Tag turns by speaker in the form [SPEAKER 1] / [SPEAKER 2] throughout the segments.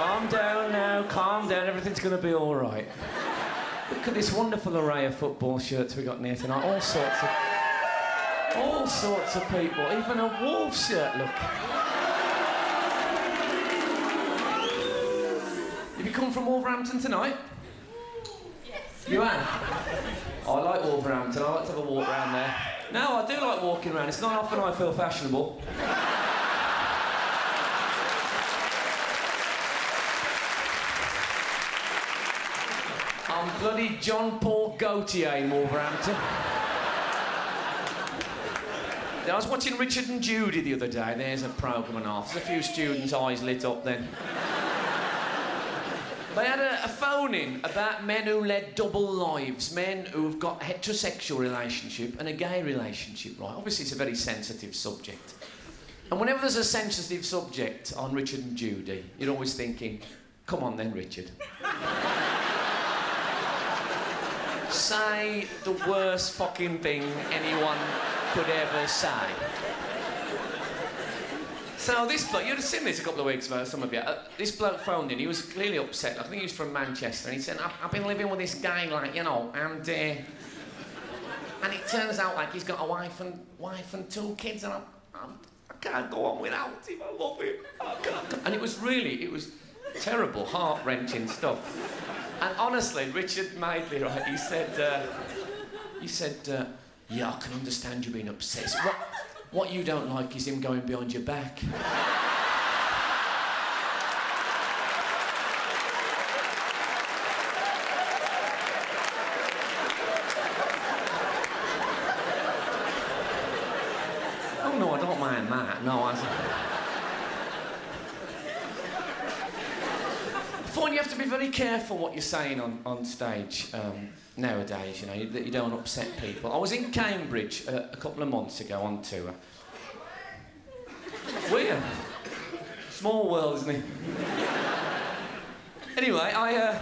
[SPEAKER 1] Calm down now, calm down. Everything's going to be all right. Look at this wonderful array of football shirts we got here tonight. All sorts of people. Even a Wolves shirt, look. Have you come from Wolverhampton tonight?
[SPEAKER 2] Yes.
[SPEAKER 1] You have? I like Wolverhampton. I like to have a walk around there. No, I do like walking around. It's not often I feel fashionable. I'm bloody John Paul Gaultier in Wolverhampton. I was watching Richard and Judy the other day. There's a programme and a half. There's a few students' eyes lit up then. They had a phone-in about men who led double lives, men who've got a heterosexual relationship and a gay relationship, right? Obviously, it's a very sensitive subject. And whenever there's a sensitive subject on Richard and Judy, you're always thinking, come on then, Richard. Say the worst fucking thing anyone could ever say. So this bloke, you'd have seen this a couple of weeks ago, some of you. This bloke phoned in, he was clearly upset. I think he was from Manchester, and he said, I've been living with this guy, like, you know, and it turns out like he's got a wife and 2 kids, and I can't go on without him. I love him. I can't. And it was terrible, heart-wrenching stuff. And honestly, Richard Madeley, right, he said, yeah, I can understand you being upset. So what you don't like is him going behind your back. Oh no, I don't mind that. No, I find you have to be very careful what you're saying on stage nowadays, you know, that you don't upset people. I was in Cambridge a couple of months ago on tour. Weird. Small world, isn't it? Anyway, I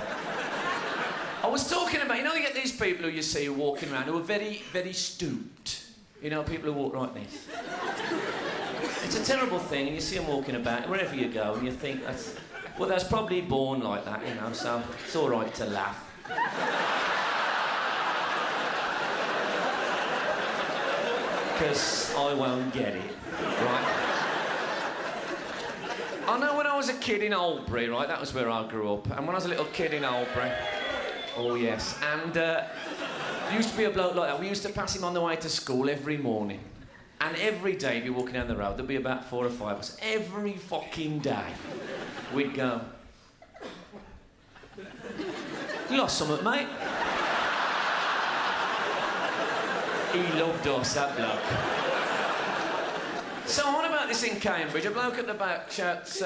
[SPEAKER 1] was talking about, you know, you get these people who you see walking around who are very, very stooped. You know, people who walk like this. It's a terrible thing, and you see them walking about wherever you go, and you think, that's probably born like that, you know, so it's all right to laugh. Because I won't get it, right? I know when I was a kid in Oldbury, right, that was where I grew up, and when I was a little kid in Oldbury, oh yes, and there used to be a bloke like that. We used to pass him on the way to school every morning, and every day if you're walking down the road, there'd be about 4 or 5 of us, every fucking day. We'd go, you lost something, mate? He loved us, that bloke. So on about this in Cambridge, a bloke at the back shouts,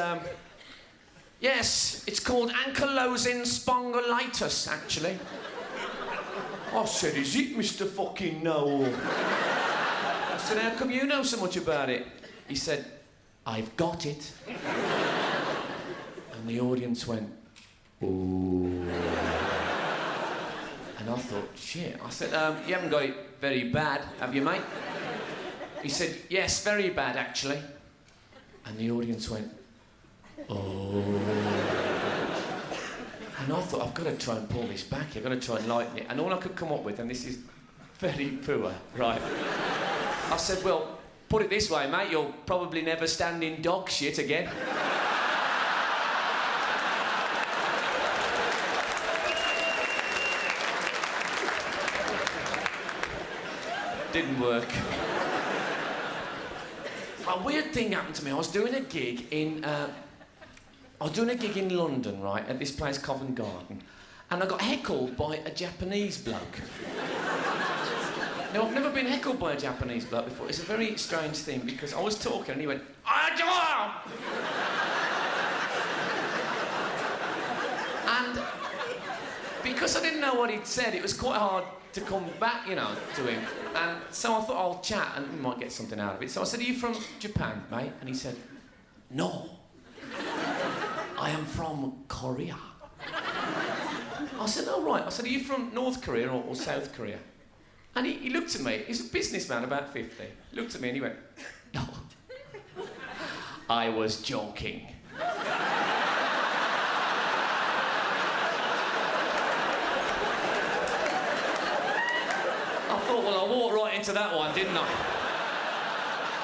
[SPEAKER 1] yes, it's called ankylosing spondylitis, actually. I said, is it, Mr. fucking Noel? I said, how come you know so much about it? He said, I've got it. And the audience went, ooh. And I thought, shit. I said, you haven't got it very bad, have you, mate? He said, yes, very bad, actually. And the audience went, oh. And I thought, I've got to try and pull this back. I've got to try and lighten it. And all I could come up with, and this is very poor, right? I said, well, put it this way, mate, you'll probably never stand in dog shit again. Didn't work. A weird thing happened to me. I was doing a gig in London, right, at this place, Covent Garden, and I got heckled by a Japanese bloke. Now, I've never been heckled by a Japanese bloke before. It's a very strange thing, because I was talking and he went, "Ah!" And because I didn't know what he'd said, it was quite hard to come back, you know, to him. And so I thought, I'll chat and we might get something out of it. So I said, are you from Japan, mate? And he said, no. I am from Korea. I said, oh, right. I said, are you from North Korea or South Korea? And he looked at me. He's a businessman, about 50. He looked at me and he went, no. I was joking. thought, well, I walked right into that one, didn't I?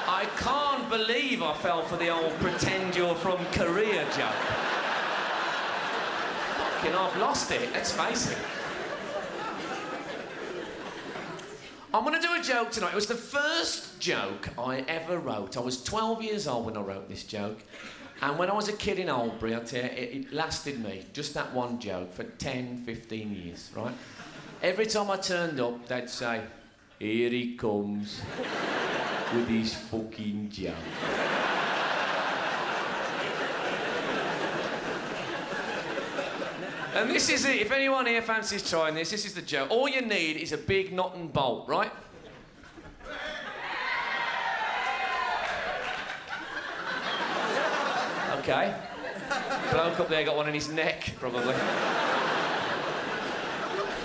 [SPEAKER 1] I can't believe I fell for the old pretend you're from Korea joke. Fucking, I've lost it, let's face it. I'm going to do a joke tonight. It was the first joke I ever wrote. I was 12 years old when I wrote this joke. And when I was a kid in Albury, I'll tell you, it lasted me, just that one joke, for 10, 15 years, right? Every time I turned up, they'd say, here he comes with his fucking joke. And this is it. If anyone here fancies trying this is the joke. All you need is a big nut and bolt, right? Okay. Bloke up there got one in his neck, probably.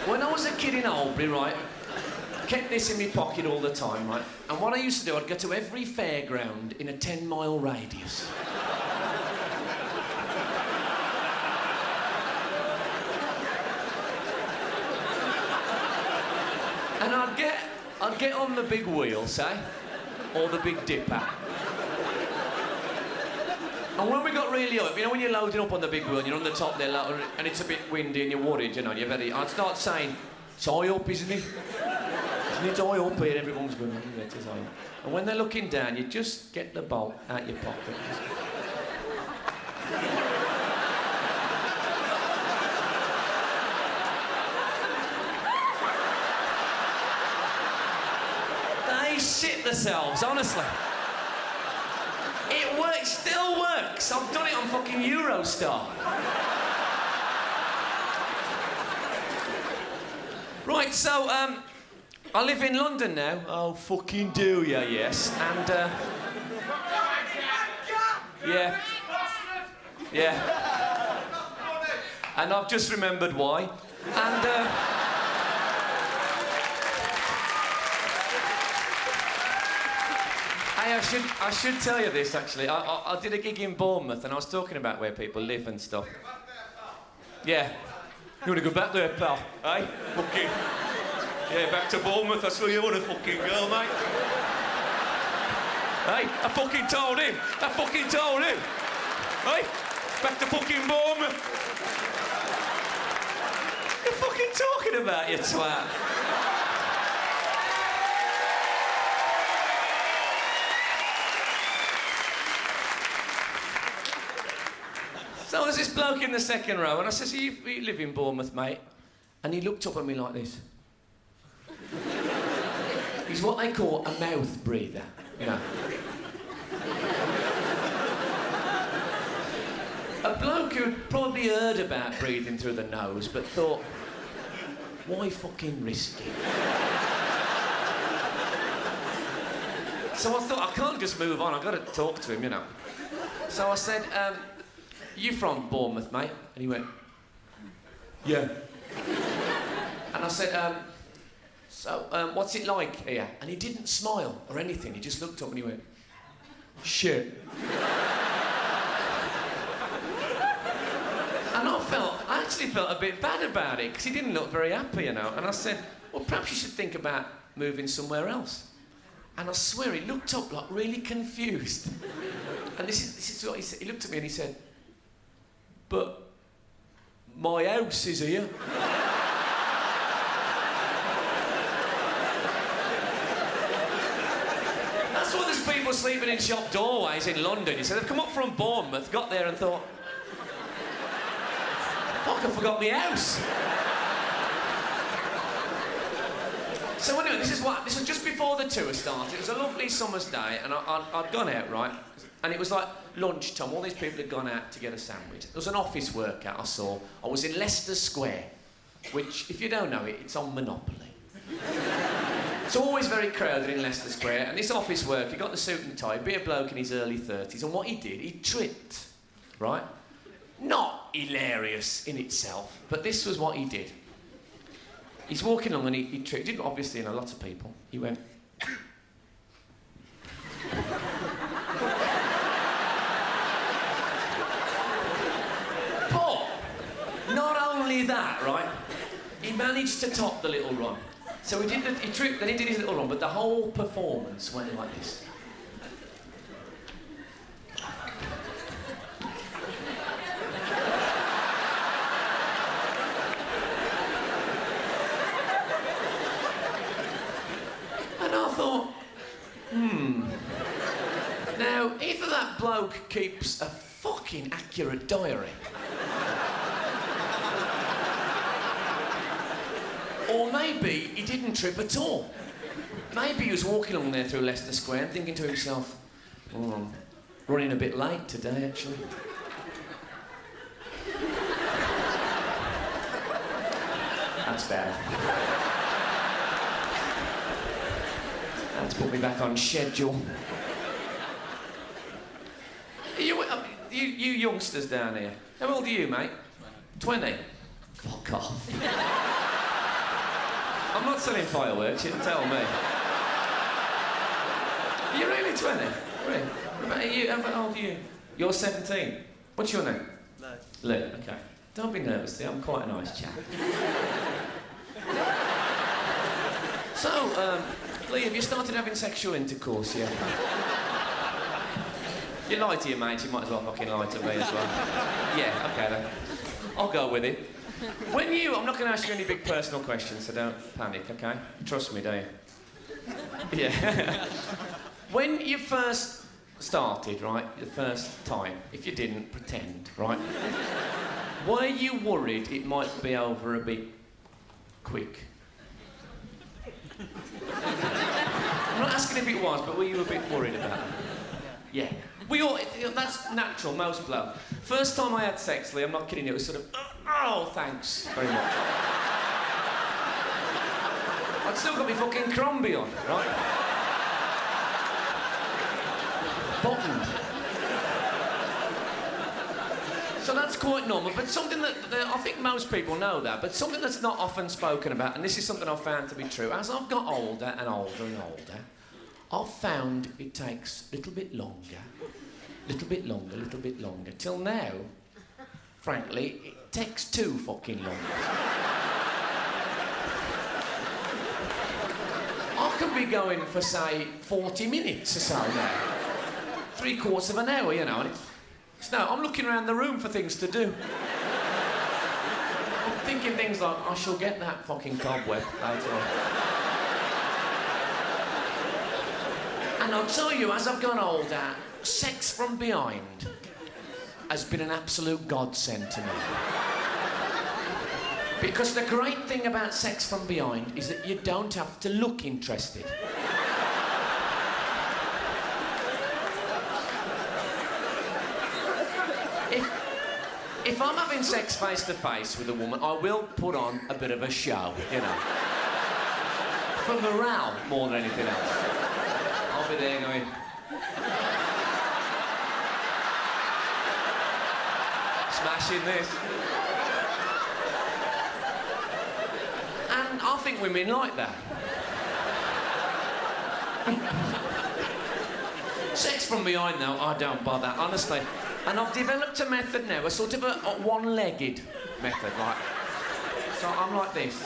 [SPEAKER 1] When I was a kid in Albury, right, I kept this in my pocket all the time, right? And what I used to do, I'd go to every fairground in a 10-mile radius. And I'd get on the big wheel, say, or the big dipper. And when we got really up, you know when you're loading up on the big wheel and you're on the top there and it's a bit windy and you're worried, you know, I'd start saying, it's high up, isn't it? Isn't it high up here? Everyone's going, yeah, it is high up. And when they're looking down, you just get the bolt out your pocket. They shit themselves, honestly. It works, still works. I've done it on fucking Eurostar. Right, so, I live in London now. Oh, fucking do ya, yes. And, yeah. Yeah. And I've just remembered why. And, hey, I should tell you this, actually. I did a gig in Bournemouth, and I was talking about where people live and stuff. Yeah. You want to go back there, pal? Eh? Fucking... Yeah, back to Bournemouth. That's where you want to fucking go, mate. Hey, I fucking told him. Hey, back to fucking Bournemouth. What are you fucking talking about, you twat? So there's this bloke in the second row, and I said, so you live in Bournemouth, mate? And he looked up at me like this. He's what they call a mouth breather, you know. A bloke who'd probably heard about breathing through the nose, but thought, why fucking risk it? So I thought, I can't just move on, I've got to talk to him, you know. So I said, you from Bournemouth, mate? And he went, yeah. And I said, so, what's it like here? And he didn't smile or anything. He just looked up and he went, shit. And I actually felt a bit bad about it because he didn't look very happy, you know. And I said, well, perhaps you should think about moving somewhere else. And I swear he looked up like really confused. And this is what he said. He looked at me and he said, but my house is here. That's why there's people sleeping in shop doorways in London. You said they've come up from Bournemouth, got there and thought, fuck, I forgot my house. So anyway, this was just before the tour started. It was a lovely summer's day, and I'd gone out, right? And it was like lunchtime. All these people had gone out to get a sandwich. There was an office workout I saw. I was in Leicester Square, which, if you don't know it, it's on Monopoly. It's always very crowded in Leicester Square, and this office worker, he got the suit and tie, be a bloke in his early 30s, and what he did, he tripped, right? Not hilarious in itself, but this was what he did. He's walking along and he tripped. He didn't obviously know lots of people. He went... But, not only that, right? He managed to top the little run. So he tripped, then he did his little run, but the whole performance went like this. And I thought, now, either that bloke keeps a fucking accurate diary, or maybe he didn't trip at all. Maybe he was walking along there through Leicester Square and thinking to himself, oh, I'm running a bit late today, actually. That's bad. That's put me back on schedule. You youngsters down here, how old are you, mate? 20? Fuck off. I'm not selling fireworks, you can tell me. Are you really 20? Really? How old are you? You're 17. What's your name? Lou, okay. Don't be nervous, dear. I'm quite a nice chap. So, Lee, have you started having sexual intercourse yet? You lie to your mates, you might as well fucking lie to me as well. Yeah, okay then. I'll go with it. I'm not going to ask you any big personal questions, so don't panic, okay? Trust me, don't you? Yeah. When you first started, right, the first time, if you didn't, pretend, right? Were you worried it might be over a bit quick? I'm not asking if it was, but were you a bit worried about it? Yeah. That's natural, most blokes. First time I had sex, Lee, I'm not kidding you, it was sort of, oh, thanks very much. I'd still got my fucking Crombie on, right? Bottomed. So that's quite normal, but something that I think most people know that, but something that's not often spoken about, and this is something I've found to be true, as I've got older and older and older, I've found it takes a little bit longer, till now, frankly, it takes too fucking long. I could be going for, say, 40 minutes or so now. 3/4 of an hour, you know, and I'm looking around the room for things to do. I'm thinking things like, I shall get that fucking cobweb later on. And I'll tell you, as I've gone older, sex from behind has been an absolute godsend to me. Because the great thing about sex from behind is that you don't have to look interested. If I'm having sex face to face with a woman, I will put on a bit of a show, you know. For morale more than anything else. I'll be there going... smashing this. And I think women like that. Sex from behind, though, I don't bother, honestly. And I've developed a method now, a sort of a one-legged method, right? So I'm like this.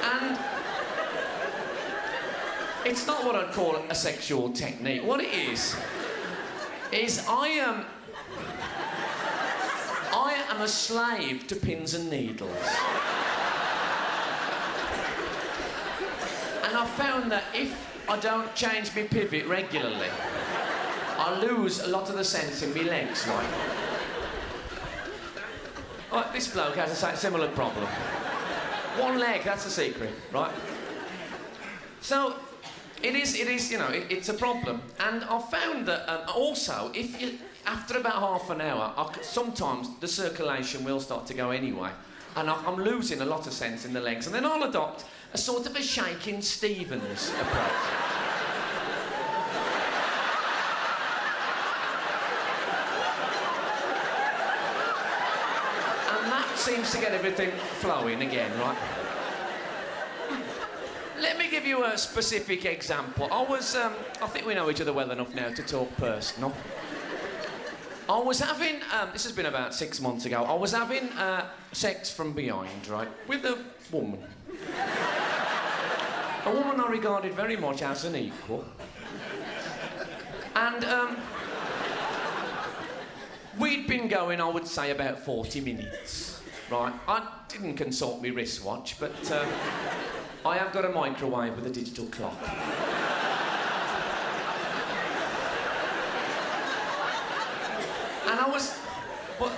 [SPEAKER 1] And it's not what I'd call a sexual technique. What it is I am a slave to pins and needles. And I've found that if I don't change my pivot regularly, I lose a lot of the sense in my legs, right? Like, this bloke has a similar problem. One leg, that's the secret, right? So, it is, you know, it's a problem. And I've found that also, if you, after about half an hour, sometimes the circulation will start to go anyway. And I'm losing a lot of sense in the legs. And then I'll adopt a sort of a Shaking Stevens approach. And that seems to get everything flowing again, right? Let me give you a specific example. I think we know each other well enough now to talk personal. I was having, this has been about 6 months ago, I was having sex from behind, right, with a woman. A woman I regarded very much as an equal. And, we'd been going, I would say, about 40 minutes, right? I didn't consult my wristwatch, but I have got a microwave with a digital clock. And I was...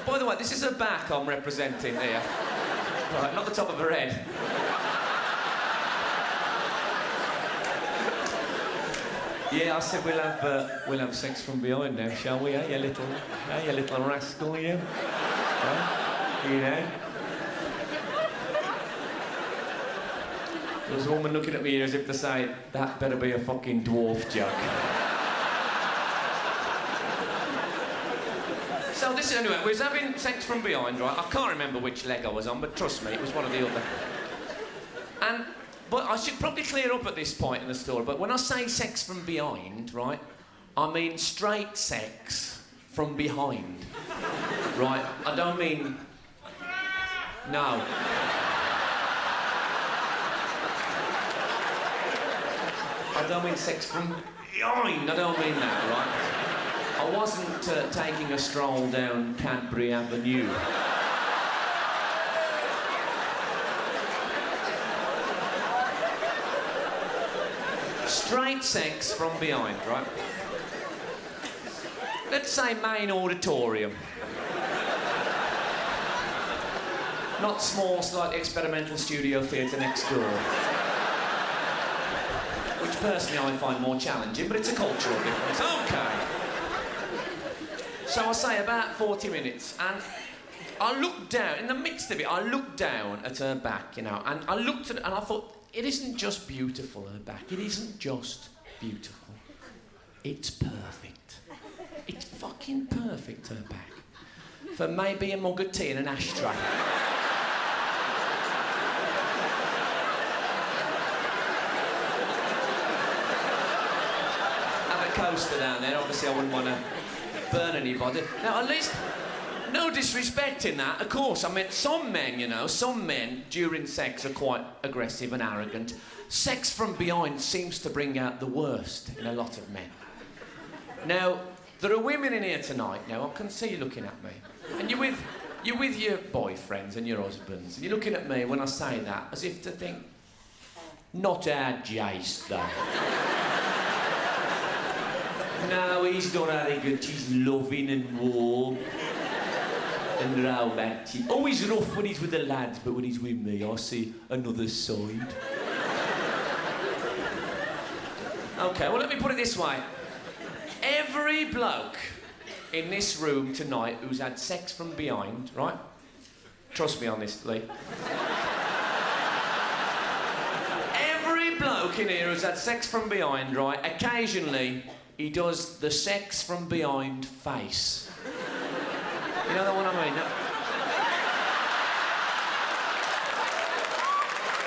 [SPEAKER 1] By the way, this is her back I'm representing here. Right, not the top of her head. Yeah, I said we'll have sex from behind now, shall we? You little rascal, you. Huh? You know. There's a woman looking at me here as if to say, that better be a fucking dwarf joke. So this is anyway. We was having sex from behind, right? I can't remember which leg I was on, but trust me, it was one or the other. But I should probably clear up at this point in the story, but when I say sex from behind, right, I mean straight sex from behind. Right? I don't mean... No. I don't mean sex from behind. I don't mean that, right? I wasn't taking a stroll down Cadbury Avenue. Straight sex from behind, right? Let's say main auditorium. Not small, slightly experimental studio theatre next door. Which personally I find more challenging, but it's a cultural difference. Okay. So I say about 40 minutes, and I looked down, in the midst of it, I looked down at her back, you know, and I looked at it and I thought, it isn't just beautiful, her back. It isn't just beautiful. It's perfect. It's fucking perfect, her back. For maybe a mug of tea and an ashtray. Have a coaster down there. Obviously, I wouldn't want to burn anybody. Now, at least... No disrespect in that, of course. I mean, some men, you know, some men during sex are quite aggressive and arrogant. Sex from behind seems to bring out the worst in a lot of men. Now, there are women in here tonight now, I can see you looking at me. And you're with your boyfriends and your husbands, and you're looking at me when I say that as if to think, not our Jace, though. No, he's not having good, he's loving and warm. And romantic. Always rough when he's with the lads, but when he's with me, I see another side. Okay, well, let me put it this way. Every bloke in this room tonight who's had sex from behind, right? Trust me on this, Lee. Every bloke in here who's had sex from behind, right? Occasionally, he does the sex from behind face. You know the one I mean?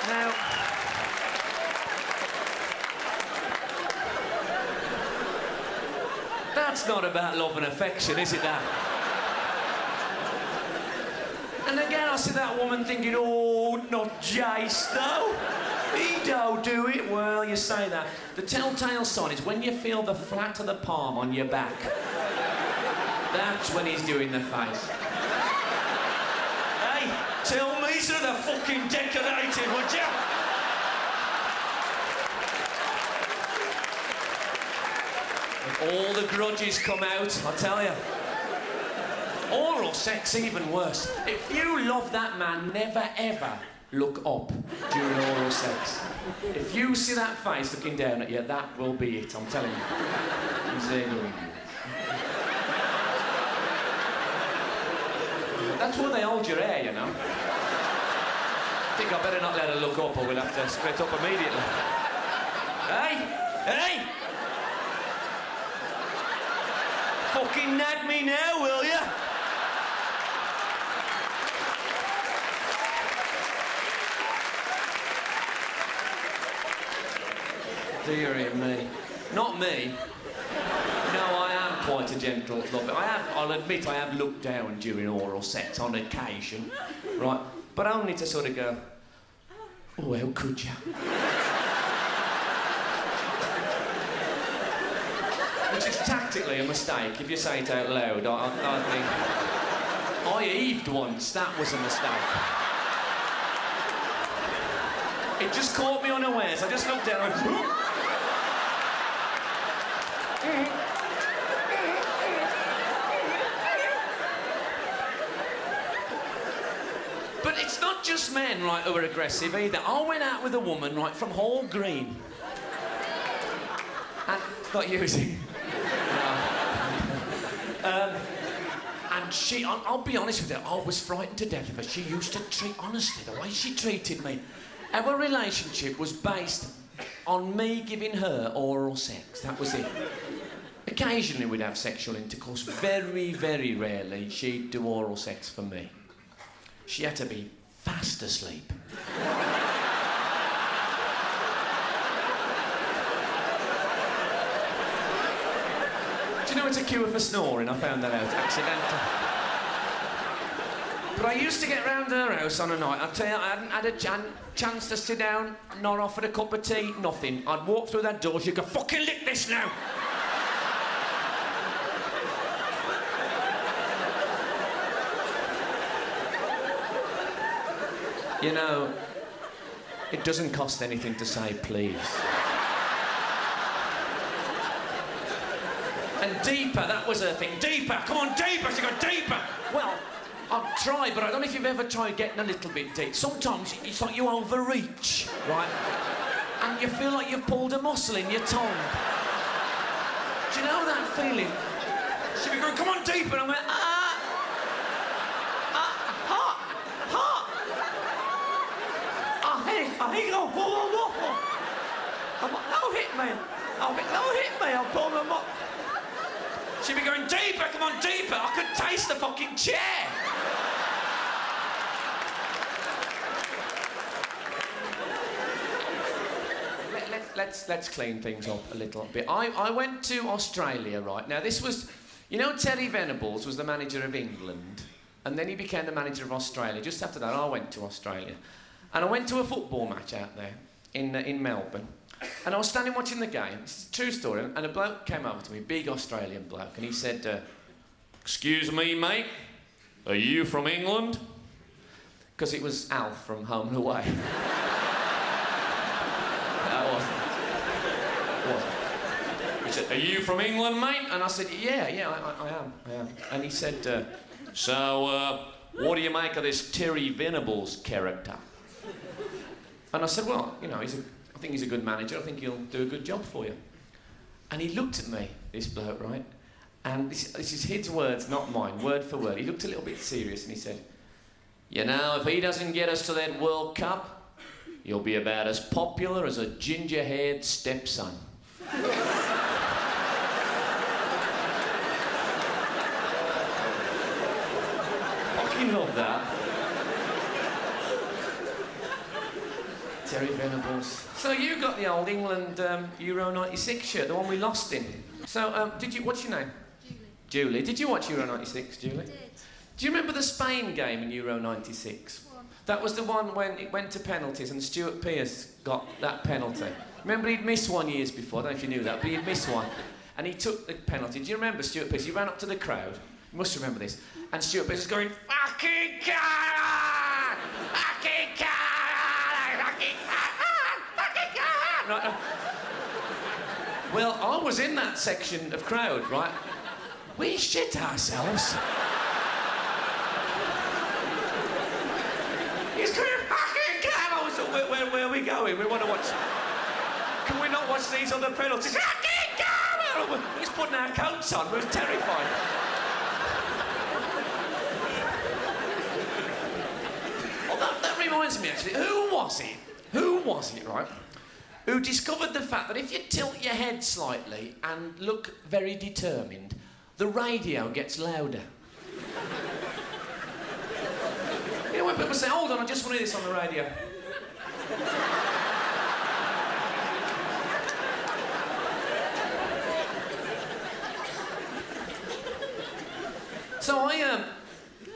[SPEAKER 1] Now... That's not about love and affection, is it, that? And again, I see that woman thinking, oh, not Jace, though. He don't do it. Well, you say that. The telltale sign is when you feel the flat of the palm on your back. That's when he's doing the face. Hey, tell me so they're fucking decorated, would you? And all the grudges come out, I tell you. Oral sex, even worse. If you love that man, never ever look up during oral sex. If you see that face looking down at you, that will be it, I'm telling you. He's there doing it. That's why they hold your hair, you know. I think I better not let her look up or we'll have to split up immediately. Hey! Hey! Fucking nag me now, will ya? Dearie me. Not me. No, I am quite a gentle lover. I'll admit I have looked down during oral sex on occasion, right? But only to sort of go, oh, how could you? Which is tactically a mistake. If you say it out loud, I think... I heaved once, that was a mistake. It just caught me unawares. I just looked down and went, But it's not just men, right, who are aggressive either. I went out with a woman, right, from Hall Green. And, not using... And she, I'll be honest with you, I was frightened to death of her. She used to treat, honestly, the way she treated me. Our relationship was based on me giving her oral sex. That was it. Occasionally we'd have sexual intercourse. Very, very rarely she'd do oral sex for me. She had to be fast asleep. Do you know it's a cure for snoring? I found that out accidentally. But I used to get round her house on a night. I'll tell you, I hadn't had a chance to sit down, not offered a cup of tea, nothing. I'd walk through that door, she'd go, fucking lick this now! You know, it doesn't cost anything to say please. And deeper, that was her thing. Deeper, come on, deeper. She got deeper. Well, I've tried, but I don't know if you've ever tried getting a little bit deep. Sometimes it's like you overreach, right? And you feel like you've pulled a muscle in your tongue. Do you know that feeling? She'd be going, come on, deeper. And I went, I hit, oh, whoa. I'm like, no, hit me. No, hit me. I'll pull them up. She'd be going, deeper, come on, deeper. I could taste the fucking chair. Let's clean things up a little bit. I went to Australia, right? Now, this was... You know, Terry Venables was the manager of England, and then he became the manager of Australia. Just after that, I went to Australia. And I went to a football match out there in Melbourne. And I was standing watching the game. It's a true story. And a bloke came over to me, big Australian bloke, and he said, excuse me, mate, are you from England? Because it was Alf from Home and Away. That wasn't. He said, are you from England, mate? And I said, yeah, I am. And he said, so, what do you make of this Terry Venables character? And I said, well, you know, I think he's a good manager. I think he'll do a good job for you. And he looked at me, this bloke, right? And this is his words, not mine, word for word. He looked a little bit serious and he said, you know, if he doesn't get us to that World Cup, he'll be about as popular as a ginger-haired stepson. Fucking love that. Terry Venables. So you got the old England Euro 96 shirt, the one we lost in. So, what's your name? Julie. Did you watch Euro 96, Julie?
[SPEAKER 2] I did.
[SPEAKER 1] Do you remember the Spain game in Euro 96?
[SPEAKER 2] What?
[SPEAKER 1] That was the one when it went to penalties and Stuart Pearce got that penalty. Remember he'd missed one years before, I don't know if you knew that, but he'd missed one. And he took the penalty. Do you remember Stuart Pearce? He ran up to the crowd. You must remember this. And Stuart Pearce was going, fucking God! Fucking God! Right. Well, I was in that section of crowd, right? We shit ourselves. He's going, fucking God! I was like, where are we going? We want to watch... Can we not watch these other penalties? Fucking God! He's putting our coats on. We were terrified. Well, that reminds me, actually. Who was it, right? Who discovered the fact that if you tilt your head slightly and look very determined, the radio gets louder. You know when people say, hold on, I just want to hear this on the radio.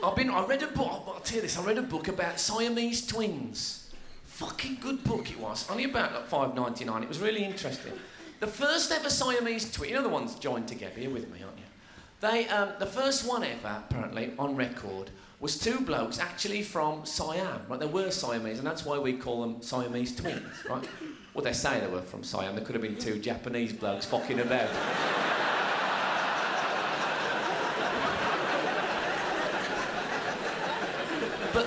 [SPEAKER 1] I read a book, I'll tell you this, I read a book about Siamese twins. Fucking good book it was, only about like $5.99, it was really interesting. The first ever Siamese twin, you know the ones joined together, you're with me, aren't you? They, the first one ever, apparently, on record, was two blokes actually from Siam, right? They were Siamese, and that's why we call them Siamese twins, right? Well, they say they were from Siam, there could have been two Japanese blokes fucking about. But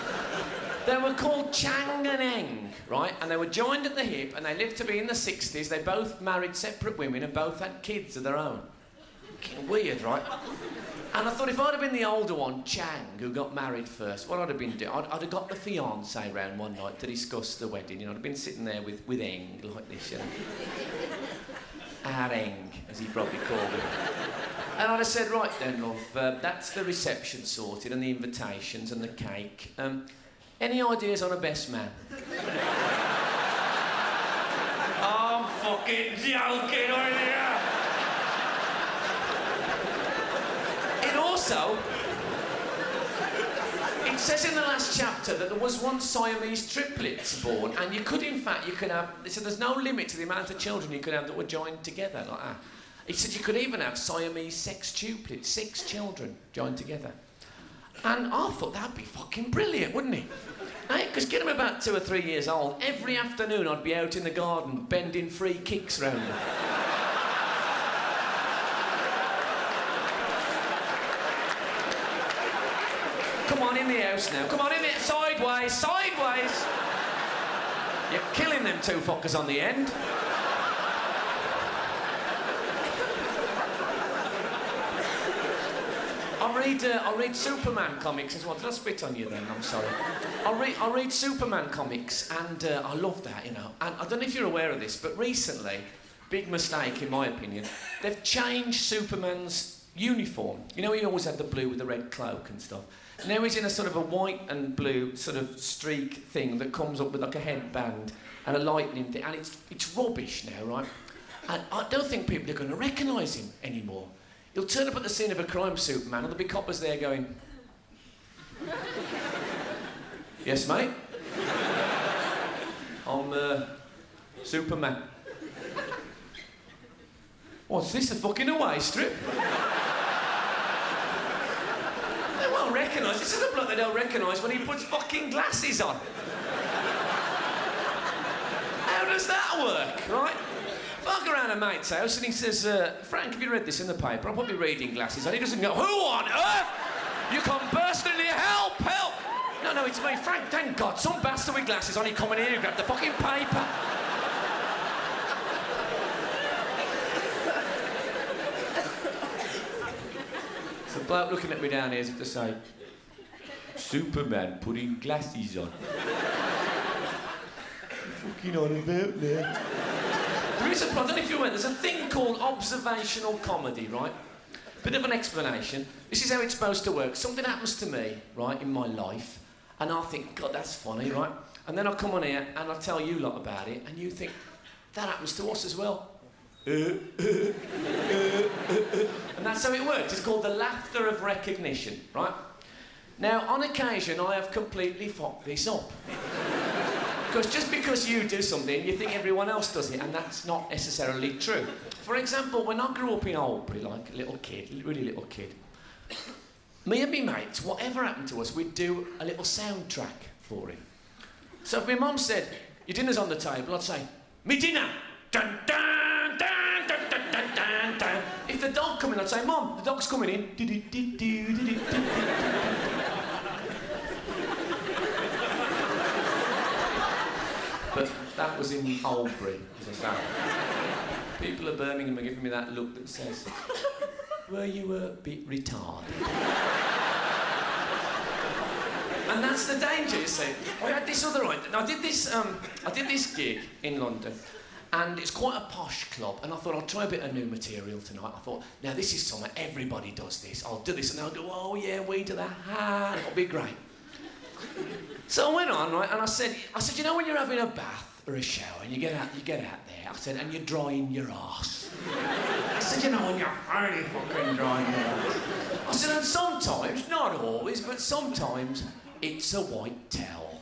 [SPEAKER 1] they were called Chang and Eng, right? And they were joined at the hip, and they lived to be in the 60s. They both married separate women and both had kids of their own. Fucking weird, right? And I thought if I'd have been the older one, Chang, who got married first, what I'd have been doing, I'd have got the fiancé round one night to discuss the wedding. You know, I'd have been sitting there with Eng like this, you know. Our Eng, as he probably called it. And I'd have said, right then, love, that's the reception sorted and the invitations and the cake. Any ideas on a best man? I'm fucking joking, aren't you? Also, it says in the last chapter that there was once Siamese triplets born, and you could, in fact, you could have. So there's no limit to the amount of children you could have that were joined together like that. He said you could even have Siamese sextuplets, 6 children joined together. And I thought that'd be fucking brilliant, wouldn't it? Because get them about 2 or 3 years old, every afternoon I'd be out in the garden bending free kicks round them. Come on, in the house now. Come on, in it. Sideways, sideways. You're killing them 2 fuckers on the end. I read Superman comics as well. Did I spit on you then? I'm sorry. I read Superman comics, and I love that, you know. And I don't know if you're aware of this, but recently, big mistake in my opinion, they've changed Superman's uniform. You know, he always had the blue with the red cloak and stuff. Now he's in a sort of a white and blue sort of streak thing that comes up with like a headband and a lightning thing, and it's rubbish now, right? And I don't think people are going to recognise him anymore. He'll turn up at the scene of a crime, Superman, and there'll be coppers there going, yes, mate? I'm Superman. What's this, a fucking away strip? They won't recognise. This is a bloke they don't recognise when he puts fucking glasses on. How does that work, right? If I go around a mate's house and he says, Frank, have you read this in the paper? I'm probably reading glasses, and he doesn't go, who on earth? You come bursting in here, help, help! No, it's me, Frank, thank God, some bastard with glasses on, he come in here and grab the fucking paper. So the bloke looking at me down here is to say, Superman putting glasses on. Fucking on about there. There is a problem, I don't know if you're aware, there's a thing called observational comedy, right? Bit of an explanation. This is how it's supposed to work. Something happens to me, right, in my life, and I think, God, that's funny, right? And then I come on here and I tell you lot about it, and you think, that happens to us as well. And that's how it works. It's called the laughter of recognition, right? Now, on occasion, I have completely fucked this up. Because just because you do something, you think everyone else does it, and that's not necessarily true. For example, when I grew up in Albury, like a little kid, really little kid, me and me mates, whatever happened to us, we'd do a little soundtrack for him. So if my mum said, your dinner's on the table, I'd say, me dinner! Dun, dun, dun, dun, dun, dun, dun, dun. If the dog come in, I'd say, Mum, the dog's coming in. But that was in Albury, as I say. People of Birmingham are giving me that look that says, were you a bit retarded? And that's the danger, you see. I had this other idea. I did this gig in London, and it's quite a posh club, and I thought I'll try a bit of new material tonight. I thought, now this is something, everybody does this. I'll do this, and they'll go, oh yeah, we do that. It'll be great. So I went on, right, and I said, you know when you're having a bath for a shower and you get out there. I said, and you're drying your arse. I said, you know, when you're really fucking drying your arse. I said, and sometimes, not always, but sometimes, it's a white towel.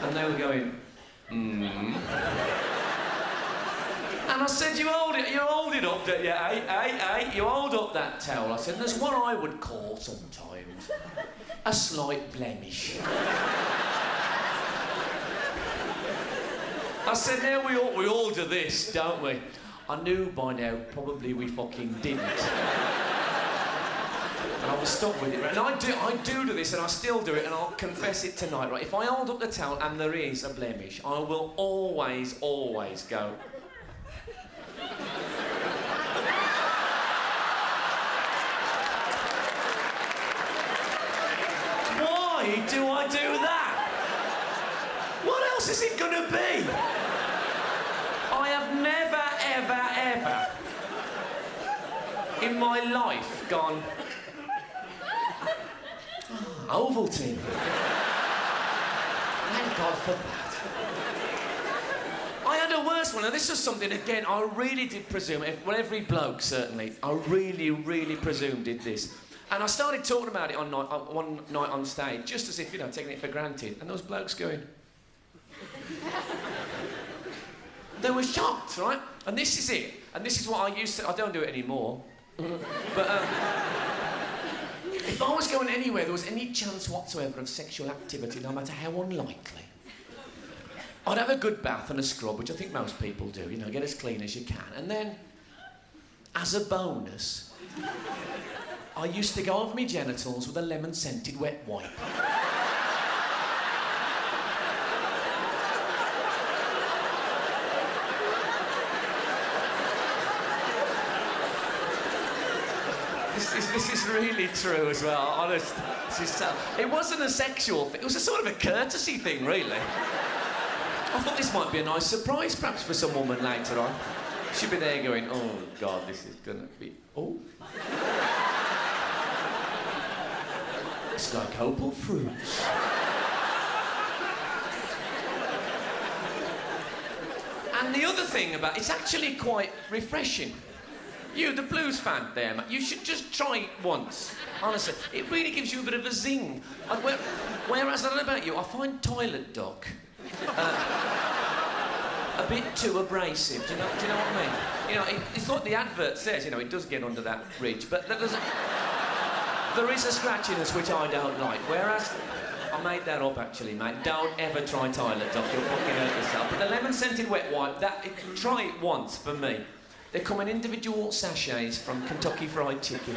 [SPEAKER 1] And they were going, And I said, you hold it up, don't you? Hey, you hold up that towel. I said, and there's what I would call sometimes a slight blemish. I said, now we all do this, don't we? I knew by now probably we fucking didn't. And I was stuck with it, right? And I do this, and I still do it, and I'll confess it tonight, right? If I hold up the towel and there is a blemish, I will always go. Why do I do that? What else is it gonna be? I have never, ever in my life gone, Ovaltine. Thank God for that. I had a worse one, and this was something, again, I really did presume, well, every bloke, certainly, I really presumed did this. And I started talking about it one night on stage, just as if, you know, taking it for granted, and those blokes going... They were shocked, right? And this is it. And this is what I used to... I don't do it anymore. But, if I was going anywhere, there was any chance whatsoever of sexual activity, no matter how unlikely, I'd have a good bath and a scrub, which I think most people do, you know, get as clean as you can. And then, as a bonus, I used to go over my genitals with a lemon-scented wet wipe. This is really true as well, honest. It wasn't a sexual thing, it was a sort of a courtesy thing, really. I thought this might be a nice surprise, perhaps, for some woman later on. She'd be there going, oh, God, this is gonna be... Oh. It's like opal fruits. And the other thing about it's actually quite refreshing. You, the blues fan there, man, you should just try it once. Honestly, it really gives you a bit of a zing. Whereas, I don't know about you, I find toilet duck a bit too abrasive. Do you know what I mean? You know, it's like the advert says, you know, it does get under that ridge, but there is a scratchiness which I don't like. Whereas, I made that up actually, mate. Don't ever try toilet duck, you'll fucking hurt yourself. But the lemon-scented wet wipe, try it once for me. They come in individual sachets from Kentucky Fried Chicken.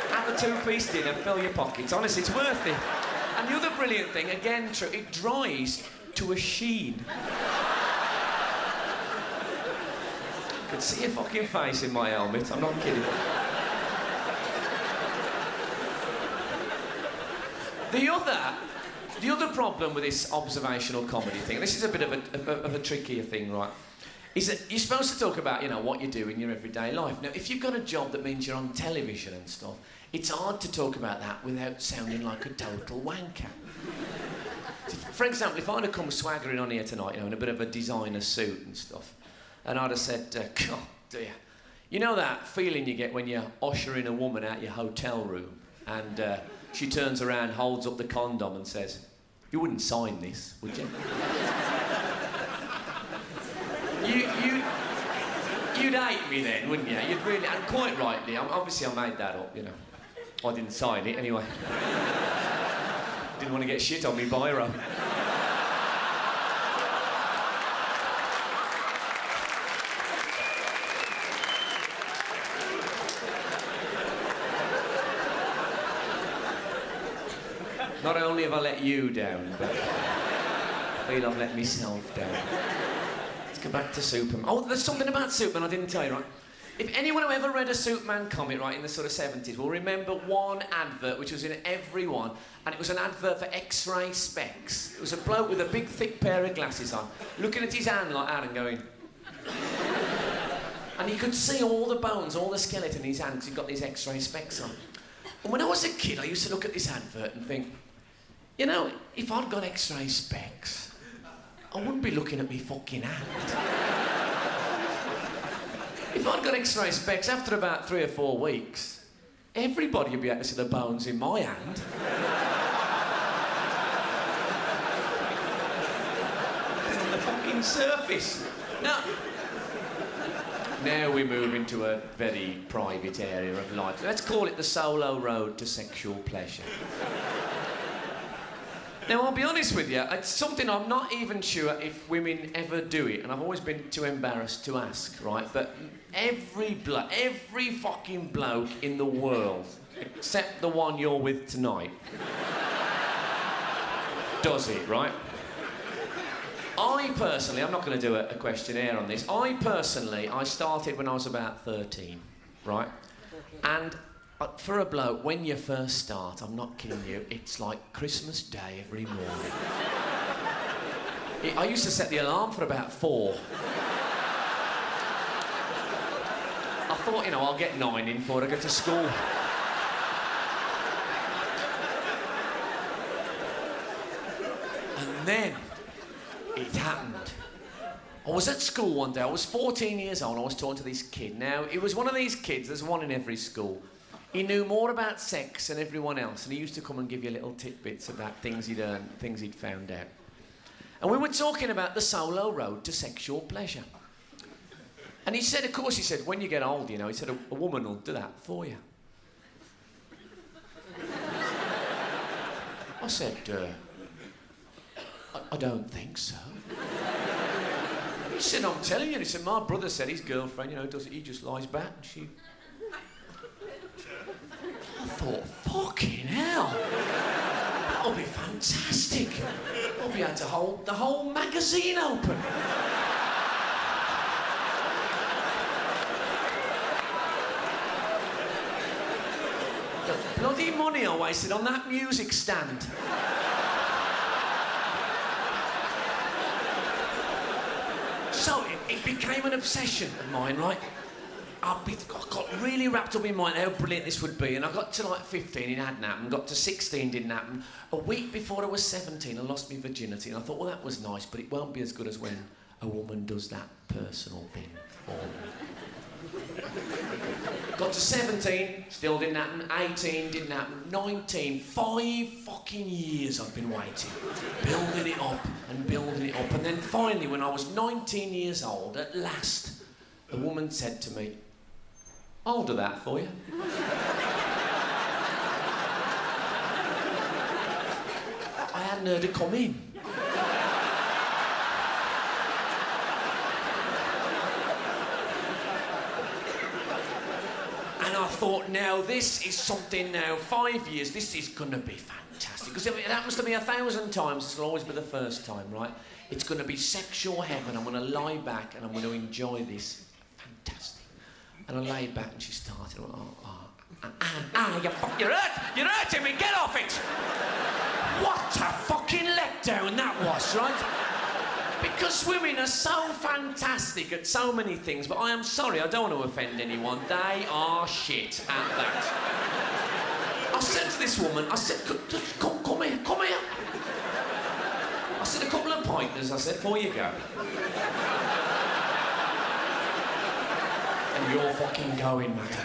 [SPEAKER 1] Have a two-piece dinner, fill your pockets. Honestly, it's worth it. And the other brilliant thing, again, true, it dries to a sheen. I could see your fucking face in my helmet, I'm not kidding. The other problem with this observational comedy thing, this is a bit of a trickier thing, right, is that you're supposed to talk about, you know, what you do in your everyday life. Now, if you've got a job that means you're on television and stuff, it's hard to talk about that without sounding like a total wanker. For example, if I'd have come swaggering on here tonight, you know, in a bit of a designer suit and stuff, and I'd have said, God, dear, you know that feeling you get when you're ushering a woman out your hotel room and she turns around, holds up the condom and says, you wouldn't sign this, would you? You'd hate me then, wouldn't you? You'd really, and quite rightly. Obviously, I made that up, you know. I didn't sign it anyway. Didn't want to get shit on me biro. Not only have I let you down, but I feel I've let myself down. Let's go back to Superman. Oh, there's something about Superman I didn't tell you, right? If anyone who ever read a Superman comic, right, in the sort of 70s, will remember one advert which was in every one, and it was an advert for X-ray specs. It was a bloke with a big, thick pair of glasses on, looking at his hand like that and going... And you could see all the bones, all the skeleton in his hand, because he'd got these X-ray specs on. And when I was a kid, I used to look at this advert and think, you know, if I'd got X-ray specs, I wouldn't be looking at me fucking hand. If I'd got X-ray specs, after about 3 or 4 weeks, everybody would be able to see the bones in my hand. On the fucking surface. Now we move into a very private area of life. Let's call it the solo road to sexual pleasure. Now, I'll be honest with you, it's something I'm not even sure if women ever do it, and I've always been too embarrassed to ask, right? But every fucking bloke in the world, except the one you're with tonight, does it, right? I personally, I'm not going to do a questionnaire on this. I started when I was about 13, right? And for a bloke, when you first start, I'm not kidding you, it's like Christmas Day every morning. I used to set the alarm for about 4. I thought, you know, I'll get 9 in before I go to school. And then it happened. I was at school one day, I was 14 years old, I was talking to this kid. Now, it was one of these kids, there's one in every school. He knew more about sex than everyone else, and he used to come and give you little tidbits about things he'd earned, things he'd found out. And we were talking about the solo road to sexual pleasure. And he said, of course, he said, when you get old, you know, he said, a woman will do that for you. I said, I don't think so. He said, I'm telling you. He said, my brother said his girlfriend, you know, does it, he just lies back and she... I thought, fucking hell, that'll be fantastic. I'll be able to hold the whole magazine open. The bloody money I wasted on that music stand. So it became an obsession of mine, right? I got really wrapped up in mind how brilliant this would be, and I got to like 15, it hadn't happened, got to 16, didn't happen. A week before I was 17, I lost my virginity, and I thought, well, that was nice, but it won't be as good as when a woman does that personal thing for me. Got to 17, still didn't happen, 18, didn't happen, 19, 5 fucking years I've been waiting, building it up, and then finally, when I was 19 years old, at last, the woman said to me, I'll do that for you. I hadn't heard her come in. And I thought, now this is something now, 5 years, this is gonna be fantastic. Because if it happens to me 1,000 times, this will always be the first time, right? It's gonna be sexual heaven. I'm gonna lie back and I'm gonna enjoy this. Fantastic. And I lay back and she started, you're hurting me, get off it! What a fucking letdown that was, right? Because women are so fantastic at so many things, but I am sorry, I don't want to offend anyone, they are shit at that. I said to this woman, I said, come here. I said, a couple of pointers, I said, before you go. And you're fucking going, madam.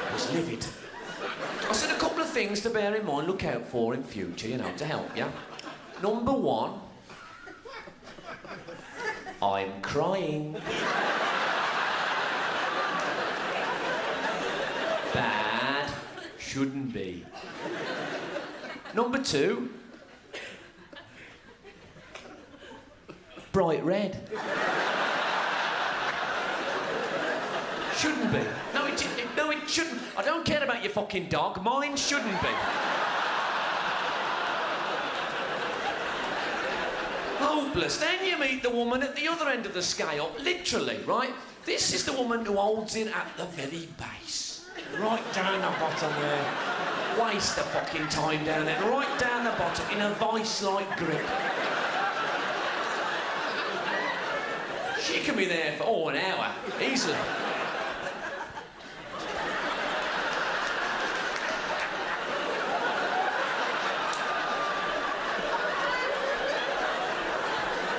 [SPEAKER 1] I was livid. I said a couple of things to bear in mind, look out for in future, you know, to help you. Number 1, I'm crying. Bad, shouldn't be. Number 2, bright red. Shouldn't be. No, it shouldn't. I don't care about your fucking dog. Mine shouldn't be. Hopeless. Then you meet the woman at the other end of the scale, literally, right? This is the woman who holds it at the very base. Right down the bottom there. Waste the fucking time down there. Right down the bottom in a vice-like grip. She can be there for, an hour, easily.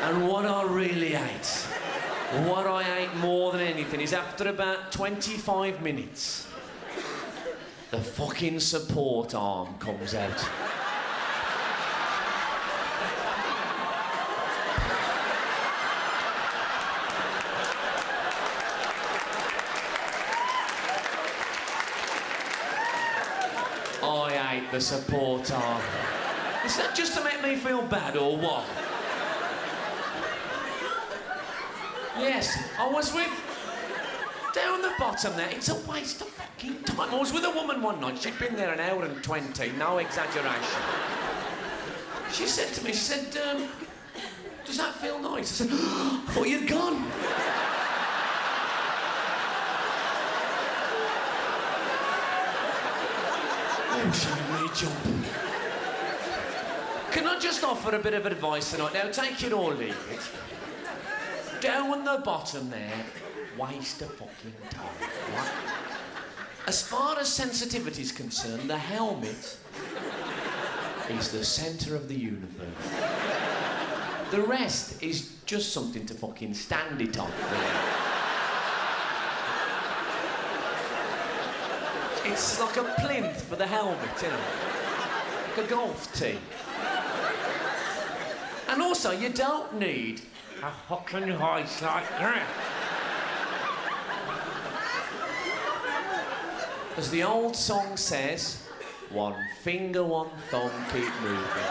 [SPEAKER 1] And what I really hate, what I hate more than anything, is after about 25 minutes, the fucking support arm comes out. I hate the support arm. Is that just to make me feel bad or what? Yes, I was with... Down the bottom there, it's a waste of fucking time. I was with a woman one night, she'd been there an hour and 20, no exaggeration. She said to me, does that feel nice? I said, I thought you'd gone. Oh, she made me jump. Can I just offer a bit of advice tonight? Now, take it or leave it. Down the bottom there, waste of fucking time, right? As far as sensitivity is concerned, the helmet is the centre of the universe. The rest is just something to fucking stand it on, really. It's like a plinth for the helmet, you know? Like a golf tee. And also, you don't need a fucking hoist like that. As the old song says, one finger, one thumb, keep moving.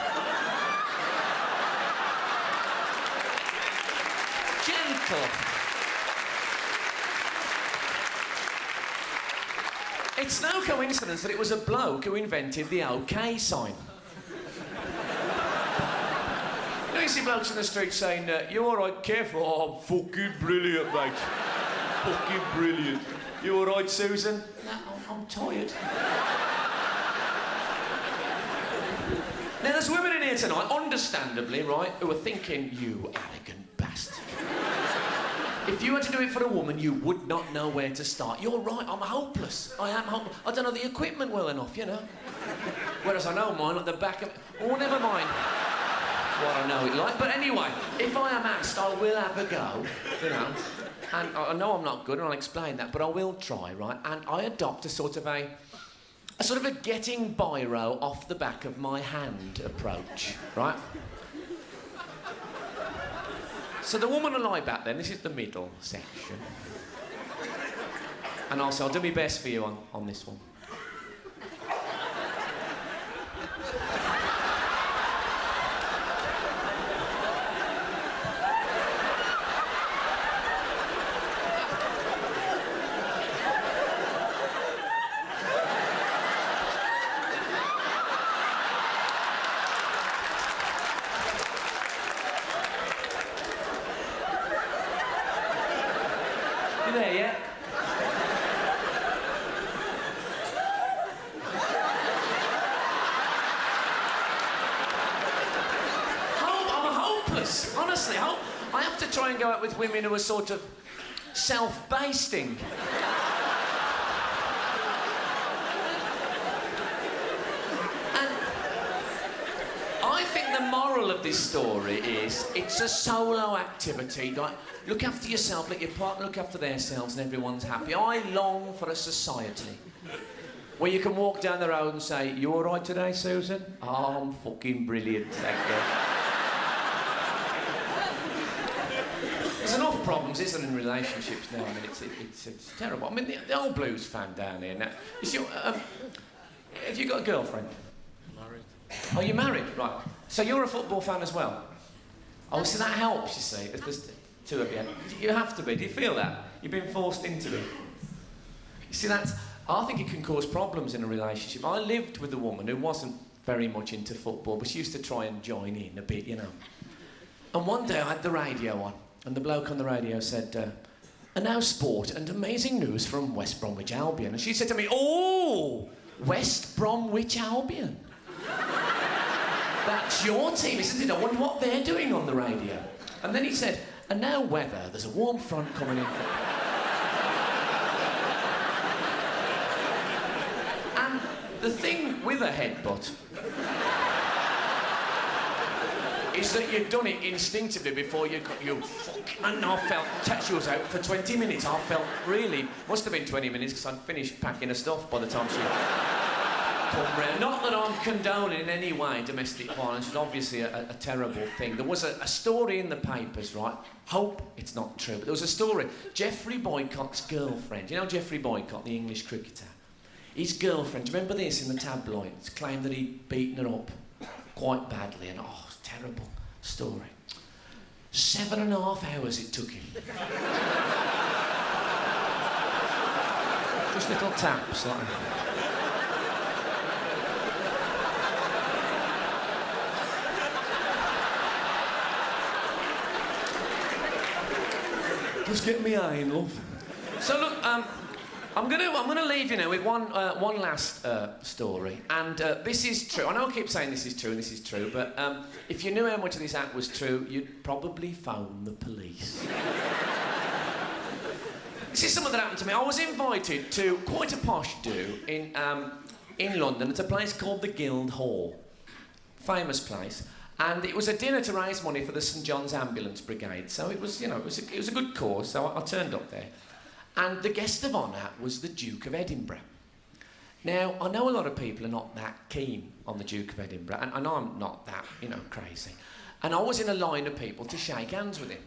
[SPEAKER 1] Gentle. It's no coincidence that it was a bloke who invented the OK sign. You see blokes in the street saying, you all right, careful? Oh, I'm fucking brilliant, mate. Fucking brilliant. You all right, Susan? No, I'm tired. Now, there's women in here tonight, understandably, right, who are thinking, you arrogant bastard. If you had to do it for a woman, you would not know where to start. You're right, I'm hopeless. I am hopeless. I don't know the equipment well enough, you know. Whereas I know mine at the back of... Oh, never mind what I know it like. But anyway, if I am asked, I will have a go, you know. And I know I'm not good, and I'll explain that, but I will try, right? And I adopt a sort of a getting biro off the back of my hand approach, right? So the woman will lie back then. This is the middle section. And I'll say, I'll do my best for you on this one. You there yet? I'm hopeless, honestly. I have to try and go out with women who are sort of self-basting. I think the moral of this story is it's a solo activity. Like, look after yourself, let your partner look after themselves, and everyone's happy. I long for a society where you can walk down the road and say, you all right today, Susan? Oh, I'm fucking brilliant, thank you. There's enough problems, isn't there, in relationships now? I mean, it's terrible. I mean, the old blues fan down here now. You see, have you got a girlfriend? Oh, you're married? Right. So you're a football fan as well? Oh, so that helps, you see, if there's two of you. You have to be. Do you feel that? You've been forced into it. You see, I think it can cause problems in a relationship. I lived with a woman who wasn't very much into football, but she used to try and join in a bit, you know. And one day I had the radio on, and the bloke on the radio said, and now sport and amazing news from West Bromwich Albion. And she said to me, oh, West Bromwich Albion. That's your team, isn't it? I wonder what they're doing on the radio. And then he said, And now weather, there's a warm front coming in. And the thing with a headbutt is that you've done it instinctively before you fucking... And I felt... She was out for 20 minutes. I felt really... Must have been 20 minutes because I'd finished packing her stuff by the time she come round. Not that I'm condoning in any way domestic violence. It's obviously a terrible thing. There was a story in the papers, right? Hope it's not true, but there was a story. Jeffrey Boycott's girlfriend... You know Jeffrey Boycott, the English cricketer? His girlfriend... Do you remember this in the tabloids? Claimed that he'd beaten her up quite badly and... Oh, terrible story. 7.5 hours it took him. Just little taps like that. Just get me in, love. So look, I'm gonna leave you now with one last story, and this is true. I know I keep saying this is true and this is true, but if you knew how much of this act was true, you'd probably phone the police. This is something that happened to me. I was invited to quite a posh do in London. It's a place called the Guildhall, famous place, and it was a dinner to raise money for the St John's Ambulance Brigade. So it was, you know, it was a good cause. So I turned up there. And the guest of honour was the Duke of Edinburgh. Now, I know a lot of people are not that keen on the Duke of Edinburgh, and I know I'm not that, you know, crazy. And I was in a line of people to shake hands with him.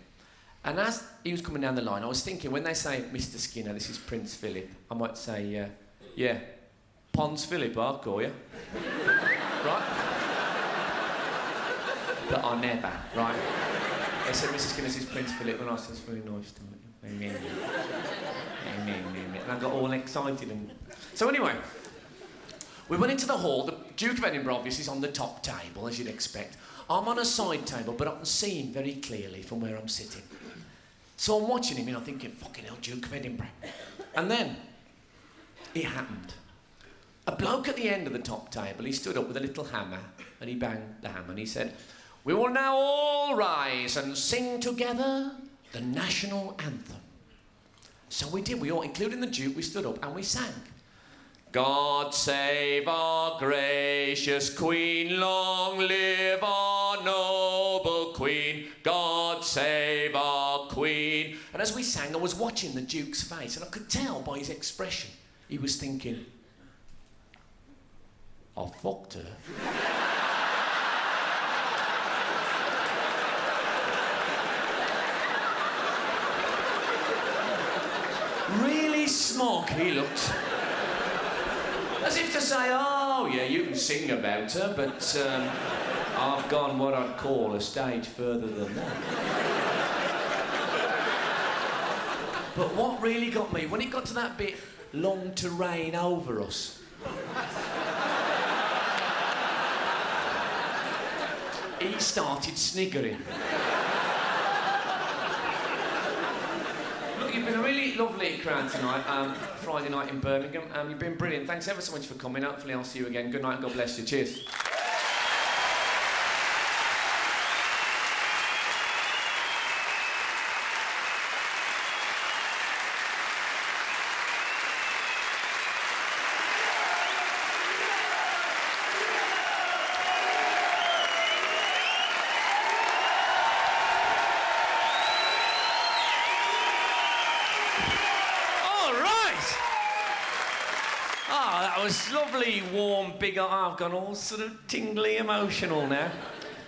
[SPEAKER 1] And as he was coming down the line, I was thinking, when they say, Mr Skinner, this is Prince Philip, I might say, yeah, Pons Philip, I'll call you. Right? But I never, right? They said, Mr Skinner, this is Prince Philip, and I said, it's very nice to meet you. And I got all excited. And so anyway, we went into the hall. The Duke of Edinburgh obviously is on the top table, as you'd expect. I'm on a side table, but I can see him very clearly from where I'm sitting. So I'm watching him and I'm thinking, fucking hell, Duke of Edinburgh. And then it happened. A bloke at the end of the top table, he stood up with a little hammer and he banged the hammer and he said, "We will now all rise and sing together the national anthem." So we did. We all, including the Duke, we stood up and we sang. God save our gracious Queen, long live our noble Queen. God save our Queen. And as we sang, I was watching the Duke's face and I could tell by his expression, he was thinking, I fucked her. Really smug he looked. As if to say, oh yeah, you can sing about her, but I've gone what I'd call a stage further than that. But what really got me, when it got to that bit, long to reign over us, he started sniggering. Look, you've been a really lovely crowd tonight, Friday night in Birmingham. You've been brilliant. Thanks ever so much for coming. Hopefully I'll see you again. Good night and God bless you. Cheers. That was lovely, warm, big... I've gone all sort of tingly emotional now.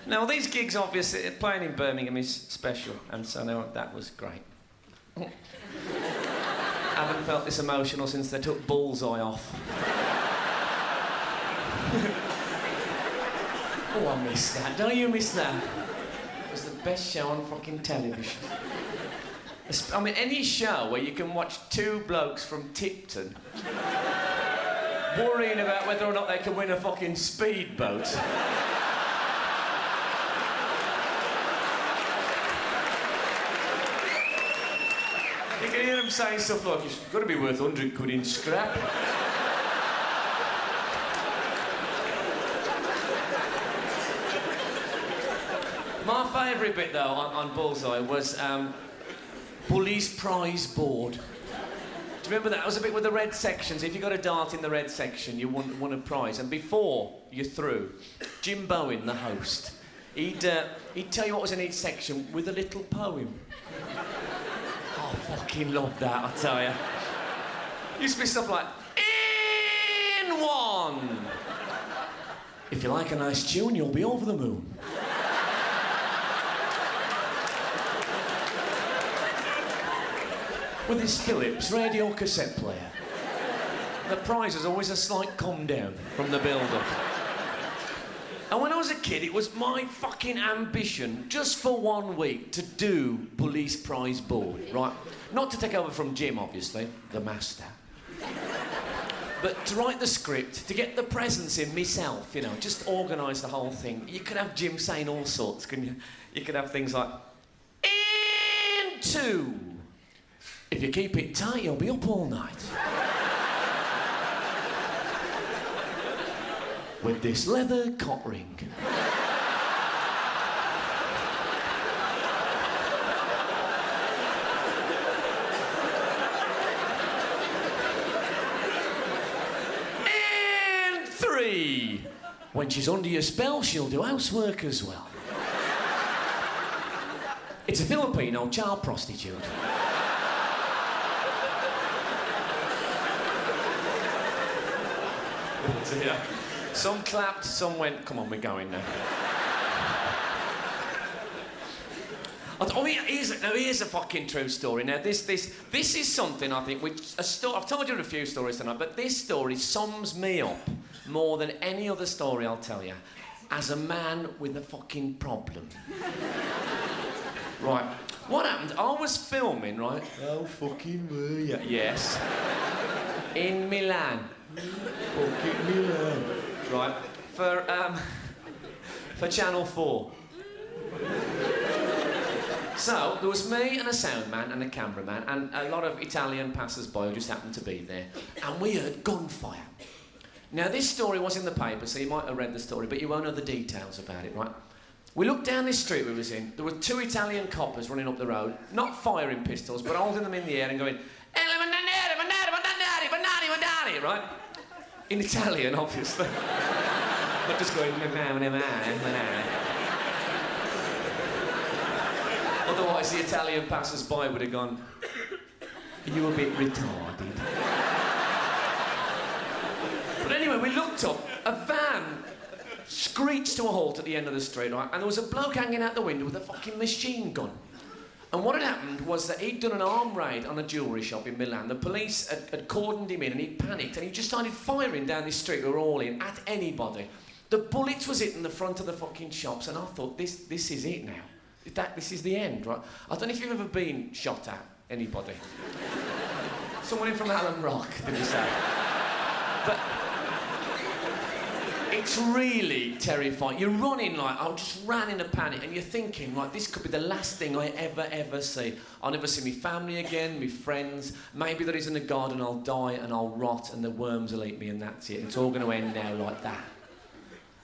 [SPEAKER 1] Now, these gigs, obviously, playing in Birmingham is special, and so now that was great. I haven't felt this emotional since they took Bullseye off. Oh, I miss that. Don't you miss that? It was the best show on fucking television. I mean, any show where you can watch two blokes from Tipton worrying about whether or not they can win a fucking speedboat. You can hear them saying stuff like, it's got to be worth 100 quid in scrap. My favourite bit, though, on Bullseye was Bully's Prize Board. Do you remember that? It was a bit with the red sections. If you got a dart in the red section, you won a prize. And before you're through, Jim Bowen, the host, he'd tell you what was in each section with a little poem. Oh, I fucking love that, I tell you. Used to be stuff like, in one. If you like a nice tune, you'll be over the moon. With his Philips radio cassette player. The prize was always a slight come down from the build-up. And when I was a kid, it was my fucking ambition, just for 1 week, to do Police Prize Board, right? Not to take over from Jim, obviously, the master. But to write the script, to get the presents in myself, you know, just organise the whole thing. You could have Jim saying all sorts, couldn't you? You could have things like, in two. If you keep it tight, you'll be up all night. With this leather cot ring. And three. When she's under your spell, she'll do housework as well. It's a Filipino child prostitute. Yeah. Some clapped, some went, come on, we're going now. Here's a fucking true story. Now, this is something, I think, I've told you a few stories tonight, but this story sums me up more than any other story I'll tell you, as a man with a fucking problem. Right. What happened? I was filming, right? How fucking were you? Yes. In Milan. Fucking Milan. Right. For Channel 4. So, there was me and a soundman and a cameraman and a lot of Italian passers-by who just happened to be there. And we heard gunfire. Now, this story was in the paper, so you might have read the story, but you won't know the details about it, right? We looked down this street we was in. There were 2 Italian coppers running up the road, not firing pistols, but holding them in the air and going, right? In Italian, obviously. But just going, otherwise the Italian passers-by would have gone, are you a bit retarded? But anyway, we looked up, a van screeched to a halt at the end of the street, right? And there was a bloke hanging out the window with a fucking machine gun. And what had happened was that he'd done an armed raid on a jewellery shop in Milan. The police had cordoned him in and he'd panicked and he just started firing down this street, we were all in, at anybody. The bullets was hitting the front of the fucking shops and I thought, this is it now. This is the end, right? I don't know if you've ever been shot at, anybody. Someone in from Allen Rock, did you say? But it's really terrifying. You're running like, I just ran in a panic and you're thinking, like, this could be the last thing I ever see. I'll never see my family again, my friends. Maybe there isn't a God and I'll die and I'll rot and the worms will eat me and that's it. It's all going to end now like that.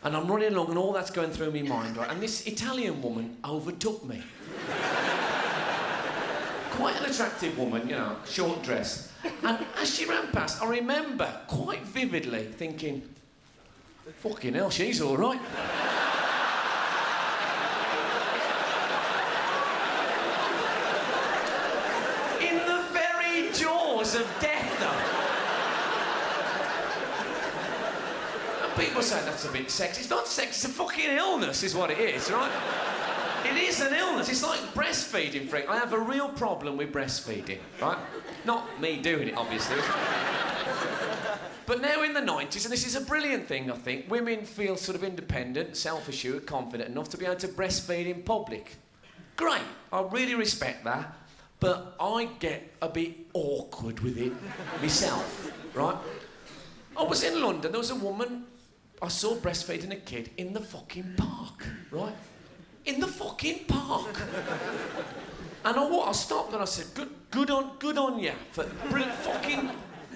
[SPEAKER 1] And I'm running along and all that's going through my mind, right? And this Italian woman overtook me. Quite an attractive woman, you know, short dress. And as she ran past, I remember quite vividly thinking, fucking hell, she's all right. In the very jaws of death, though. People say that's a bit sex. It's not sex, it's a fucking illness, is what it is, right? It is an illness. It's like breastfeeding, Frank. I have a real problem with breastfeeding, right? Not me doing it, obviously. But now in the 90s, and this is a brilliant thing, I think, women feel sort of independent, self-assured, confident enough to be able to breastfeed in public. Great. I really respect that. But I get a bit awkward with it myself, right? I was in London, there was a woman I saw breastfeeding a kid in the fucking park, right? In the fucking park. And I stopped and I said, good on you for fucking,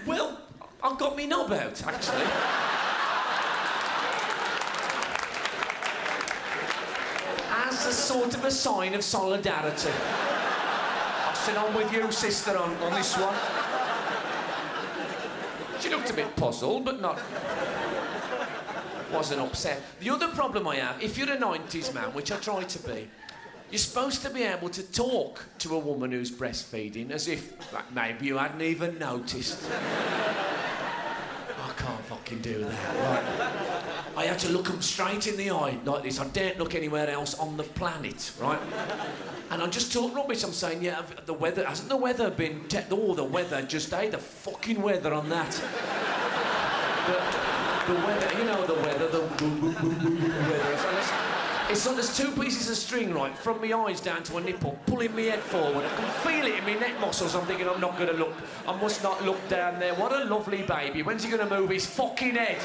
[SPEAKER 1] well, I got me knob out, actually. As a sort of a sign of solidarity. I said, I'm with you, sister, on this one. She looked a bit puzzled, but wasn't upset. The other problem I have, if you're a 90s man, which I try to be, you're supposed to be able to talk to a woman who's breastfeeding as if, like, maybe you hadn't even noticed. I can't fucking do that, right? I had to look them straight in the eye like this. I daren't look anywhere else on the planet, right? And I just talk rubbish. I'm saying, yeah, the weather... Hasn't the weather been... the weather just... the fucking weather on that. The weather... You know the weather, the weather. It's like there's two pieces of string, right, from my eyes down to a nipple, pulling my head forward. I can feel it in my neck muscles. I'm thinking, I'm not going to look. I must not look down there. What a lovely baby. When's he going to move his fucking head?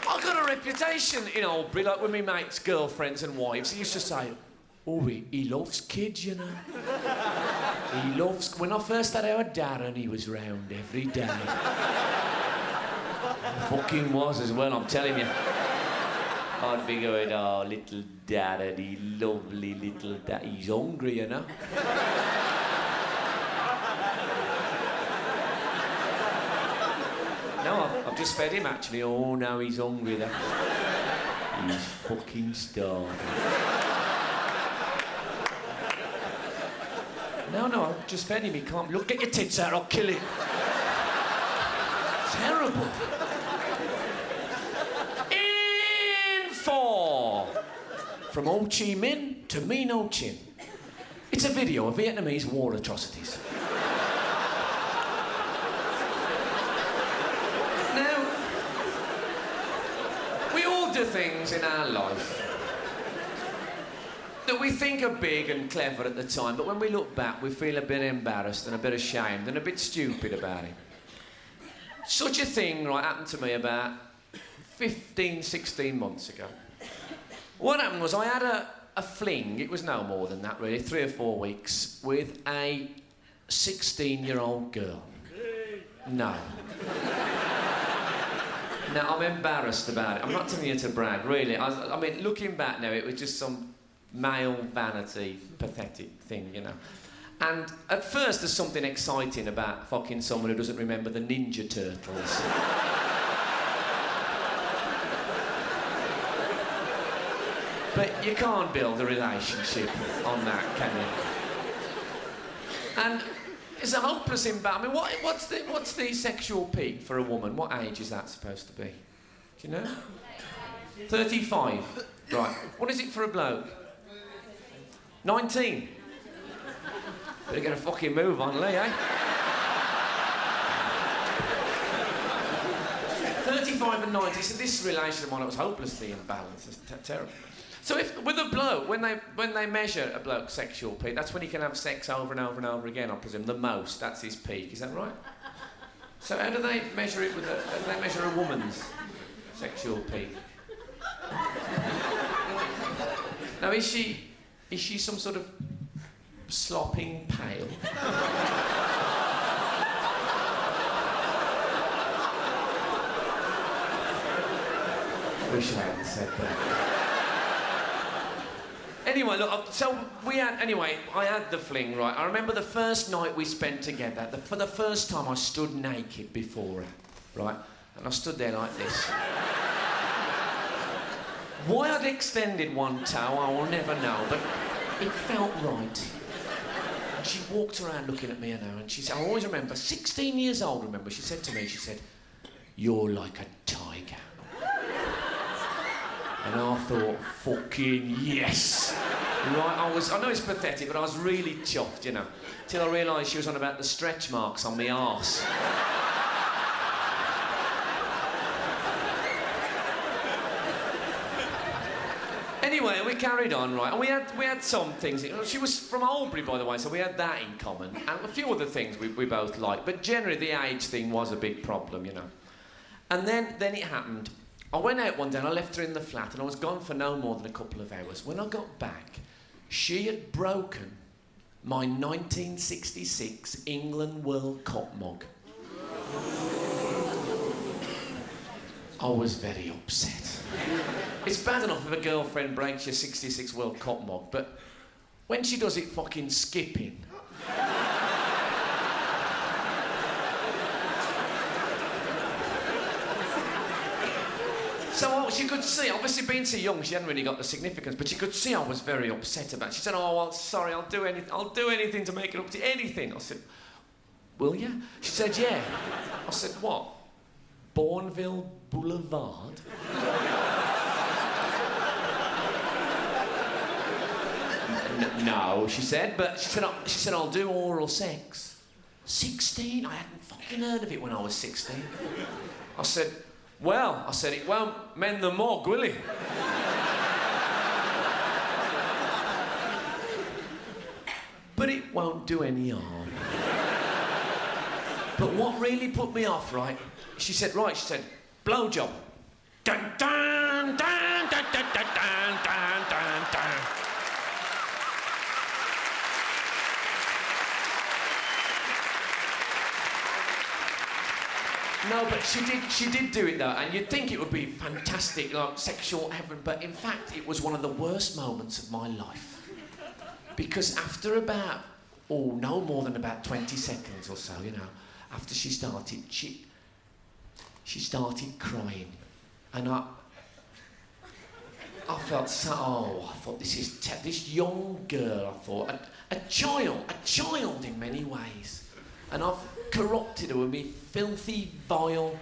[SPEAKER 1] I got a reputation in Albury, like with my mates' girlfriends and wives. He used to say, oh, he loves kids, you know. He loves... When I first had our Darren, he was round every day. Fucking was as well, I'm telling you. I'd be going, oh, little Darren, he lovely little Darren. He's hungry, you know. No, I've just fed him, actually. Oh, now he's hungry, though. He's fucking starving. No, I've just fed him. He can't... Look, get your tits out, I'll kill him. Terrible. In 4. From Ho Chi Minh to Minh Ho Chin. It's a video of Vietnamese war atrocities. Now, we all do things in our life that we think are big and clever at the time, but when we look back, we feel a bit embarrassed and a bit ashamed and a bit stupid about it. Such a thing, right, happened to me about 15, 16 months ago. What happened was I had a fling, it was no more than that really, 3 or 4 weeks, with a 16-year-old girl. No. Now, I'm embarrassed about it. I'm not telling you to brag, really. I mean, looking back now, it was just some male vanity, pathetic thing, you know. And at first, there's something exciting about fucking someone who doesn't remember the Ninja Turtles. But you can't build a relationship on that, can you? And it's a hopeless imbalance. I mean, what's the sexual peak for a woman? What age is that supposed to be? Do you know? 35. Right. What is it for a bloke? 19. Better get a fucking move on, Lee, eh? 35 and 90. So this relation of mine was hopelessly imbalanced. It's terrible. So if with a bloke, when they measure a bloke's sexual peak, that's when he can have sex over and over and over again, I presume. The most. That's his peak. Is that right? So how do they measure it with how do they measure a woman's sexual peak? Now is she some sort of slopping pail? Wish I hadn't said that. Anyway, look, so I had the fling, right? I remember the first night we spent together, for the first time I stood naked before her, right? And I stood there like this. Why I'd extended one toe, I will never know, but it felt right. And she walked around looking at me and her, and she said, I always remember, 16 years old, she said to me, you're like a tiger. And I thought, fucking yes. Right, I know it's pathetic, but I was really chuffed, you know, till I realised she was on about the stretch marks on my arse. Anyway, we carried on, right, and we had some things. She was from Albury, by the way, so we had that in common, and a few other things we both liked, but generally the age thing was a big problem, you know. And then it happened. I went out one day and I left her in the flat and I was gone for no more than a couple of hours. When I got back, she had broken my 1966 England World Cup mug. I was very upset. It's bad enough if a girlfriend breaks your 66 World Cup mug, but when she does it fucking skipping... So she could see, obviously being so young, she hadn't really got the significance, but she could see I was very upset about it. She said, oh, well, sorry, I'll do anything to make it up to you, anything. I said, will you? She said, yeah. I said, what? Bourneville Boulevard? No, she said, but she said, I'll do oral sex. 16? I hadn't fucking heard of it when I was 16. I said, well, it won't mend the mug, will it? But it won't do any harm. But what really put me off, right? She said, blowjob. Dun dun dun dun dun dun dun dun dun dun. No, but she did do it though, and you'd think it would be fantastic, like sexual heaven, but in fact it was one of the worst moments of my life. Because after about, no more than about 20 seconds or so, you know, after she started, she started crying. And I felt so, I thought this young girl, I thought, a child in many ways. And I've corrupted her with me filthy vileness.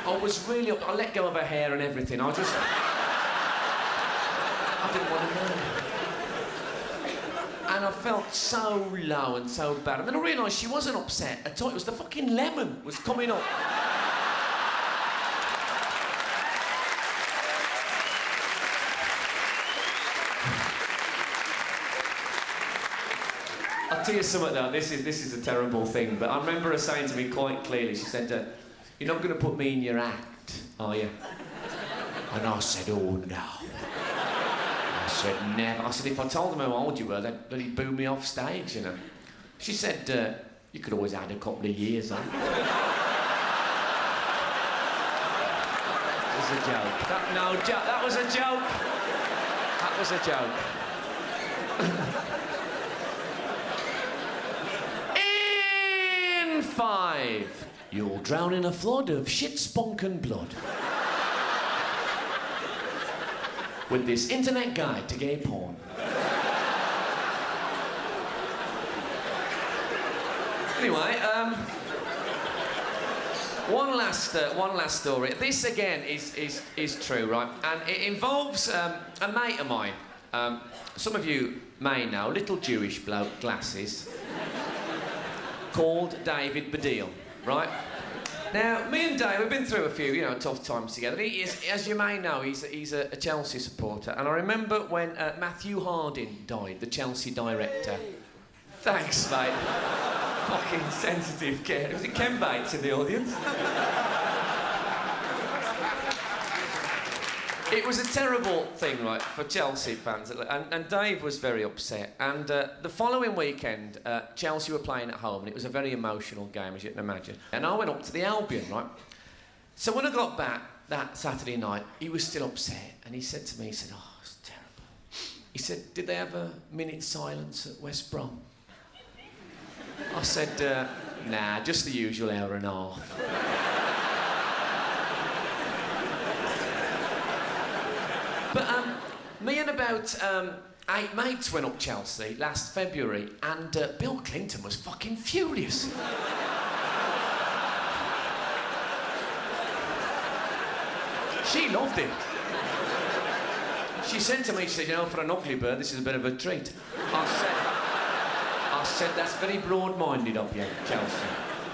[SPEAKER 1] I was really, I let go of her hair and everything. I didn't want to know. And I felt so low and so bad. And then I realised she wasn't upset at all. It was the fucking lemon was coming up. I'll tell you something though, this is a terrible thing, but I remember her saying to me quite clearly, she said, you're not going to put me in your act, are you? And I said, oh no. I said, never. I said, if I told them how old you were, they'd bloody boo me off stage, you know. She said, you could always add a couple of years on. It was a joke. That was a joke. That was a joke. In 5, you'll drown in a flood of shit, spunk and blood. With this internet guide to gay porn. Anyway, one last story. This again is true, right? And it involves a mate of mine. Some of you may know, little Jewish bloke, glasses, called David Baddiel, right? Now, me and Dave, we've been through a few, tough times together. He is, as you may know, he's a Chelsea supporter. And I remember when Matthew Harding died, the Chelsea director. Thanks, mate. Fucking sensitive kid. Was it Ken Bates in the audience? It was a terrible thing, right, for Chelsea fans. And Dave was very upset. And the following weekend, Chelsea were playing at home, and it was a very emotional game, as you can imagine. And I went up to the Albion, right? So when I got back that Saturday night, he was still upset. And he said to me, it's terrible. He said, did they have a minute's silence at West Brom? I said, nah, just the usual hour and a half. But me and about 8 mates went up Chelsea last February, and Bill Clinton was fucking furious. She loved it. She said to me, she said, for an ugly bird, this is a bit of a treat. I said, that's very broad-minded of you, Chelsea.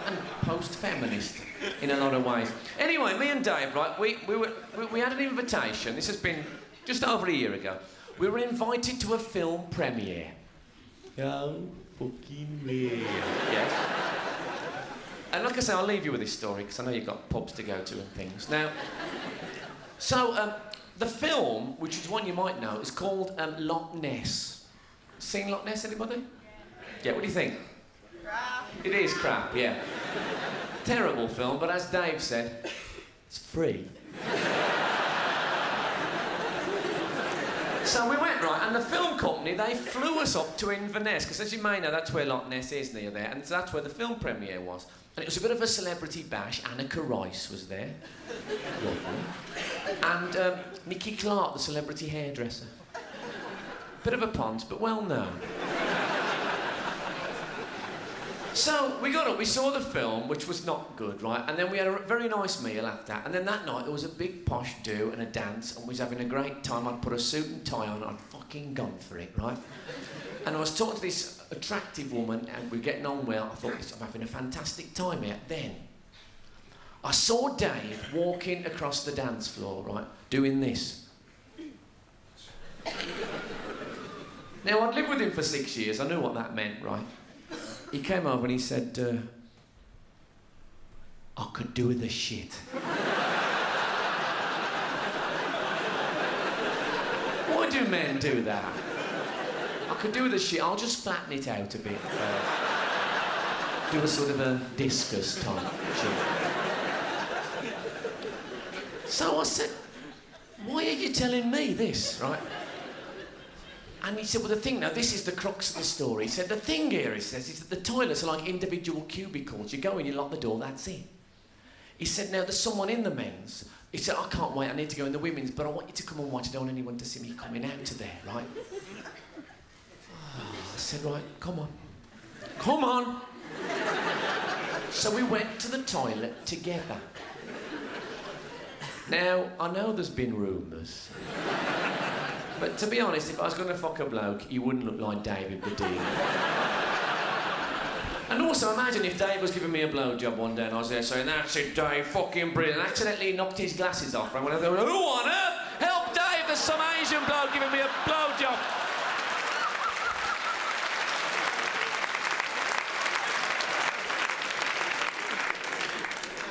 [SPEAKER 1] And post-feminist in a lot of ways. Anyway, me and Dave, right, we had an invitation. This has been just over a year ago. We were invited to a film premiere. Oh, fucking weird. Yes. And like I say, I'll leave you with this story, because I know you've got pubs to go to and things. Now, so, the film, which is one you might know, is called Loch Ness. Seen Loch Ness, anybody? Yeah, what do you think? It is crap, yeah. Terrible film, but as Dave said, it's free. So we went, right, and the film company, they flew us up to Inverness, because as you may know, that's where Loch Ness is near there, and that's where the film premiere was. And it was a bit of a celebrity bash. Annika Rice was there. Lovely. And Nicky Clark, the celebrity hairdresser. Bit of a punt, but well known. So we got up, we saw the film, which was not good, right? And then we had a very nice meal after that. And then that night there was a big posh do and a dance, and we was having a great time. I'd put a suit and tie on, I'd fucking gone for it, right? And I was talking to this attractive woman, and we were getting on well. I thought, I'm having a fantastic time here. Then I saw Dave walking across the dance floor, right, doing this. Now, I'd lived with him for 6 years. I knew what that meant, right? He came over and he said, I could do with the shit. Why do men do that? I could do with the shit. I'll just flatten it out a bit. Do a sort of a discus type shit. So I said, why are you telling me this, right? And he said, well, the thing, now, this is the crux of the story. He said, the thing here, he says, is that the toilets are like individual cubicles. You go in, you lock the door, that's it. He said, now, there's someone in the men's. He said, I can't wait, I need to go in the women's, but I want you to come and watch. I don't want anyone to see me coming out to there, right? I said, right, come on. Come on! So we went to the toilet together. Now, I know there's been rumours. But to be honest, if I was going to fuck a bloke, he wouldn't look like David the Dean. And also, imagine if Dave was giving me a blowjob one day and I was there saying, that's it, Dave, fucking brilliant. And accidentally knocked his glasses off. And when I thought, who on earth? Help Dave, there's some Asian bloke giving me a blowjob.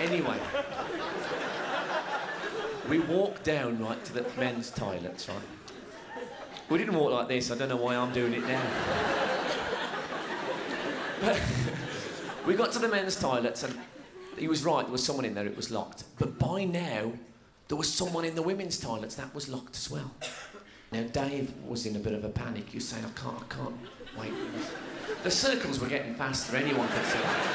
[SPEAKER 1] Anyway, we walked down, right, to the men's toilets, right? We didn't walk like this. I don't know why I'm doing it now. But we got to the men's toilets and he was right, there was someone in there, it was locked. But by now, there was someone in the women's toilets, that was locked as well. Now, Dave was in a bit of a panic. He was saying, I can't wait. The circles were getting faster, anyone could see that.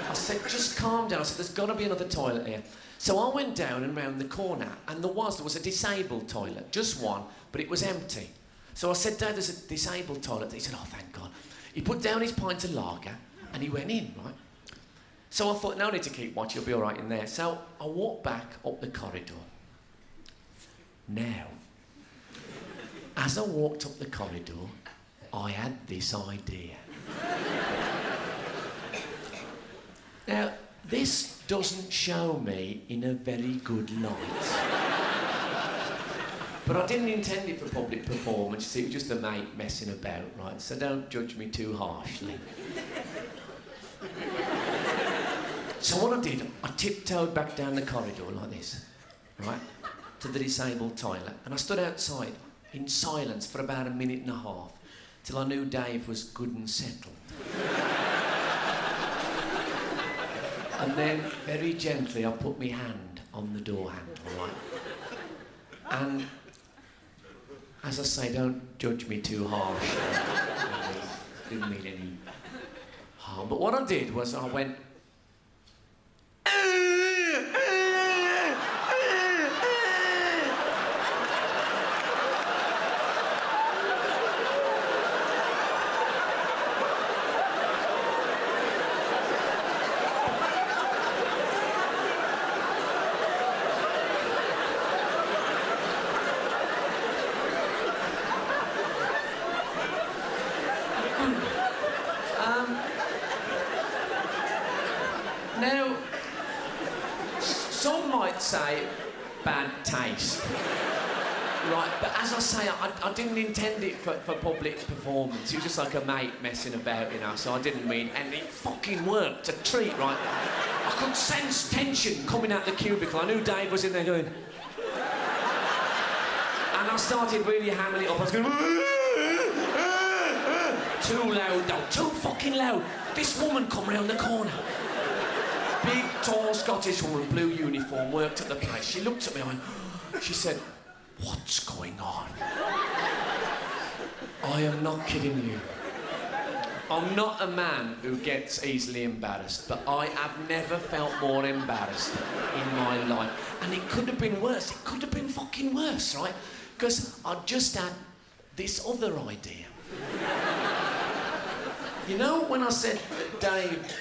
[SPEAKER 1] I said, just calm down. I said, there's got to be another toilet here. So I went down and round the corner, and there was a disabled toilet, just one, but it was empty. So I said, Dad, there's a disabled toilet. He said, oh, thank God. He put down his pint of lager, and he went in, right? So I thought, no need to keep watch, you'll be all right in there. So I walked back up the corridor. Now, as I walked up the corridor, I had this idea. Now, this doesn't show me in a very good light. But I didn't intend it for public performance. It was just a mate messing about, right? So don't judge me too harshly. So what I did, I tiptoed back down the corridor like this, right, to the disabled toilet. And I stood outside in silence for about a minute and a half till I knew Dave was good and settled. And then, very gently, I put my hand on the door handle, right? And, as I say, don't judge me too harshly. Didn't mean any harm. But what I did was I went... Now, some might say bad taste, right? But as I say, I didn't intend it for public performance. It was just like a mate messing about, you know, so I didn't mean... And it fucking worked, a treat, right? I could sense tension coming out the cubicle. I knew Dave was in there going... And I started really hammering it up. I was going... Too loud, though. Too fucking loud. This woman come round the corner. Big, tall Scottish woman, blue uniform, worked at the place. She looked at me and she said, "What's going on?" I am not kidding you. I'm not a man who gets easily embarrassed, but I have never felt more embarrassed in my life. And it could have been worse. It could have been fucking worse, right? Because I just had this other idea. You know when I said that Dave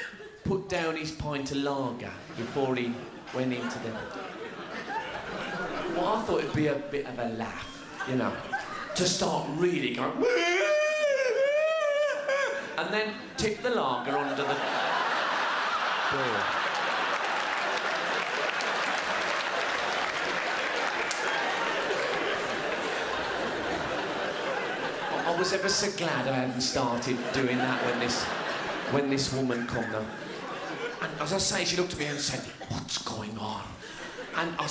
[SPEAKER 1] put down his pint of lager before he went into the... Well, I thought it'd be a bit of a laugh, you know, to start really going... and then tip the lager under the door. I was ever so glad I hadn't started doing that when this woman come though. And as I say, she looked at me and said, "What's going on?" And I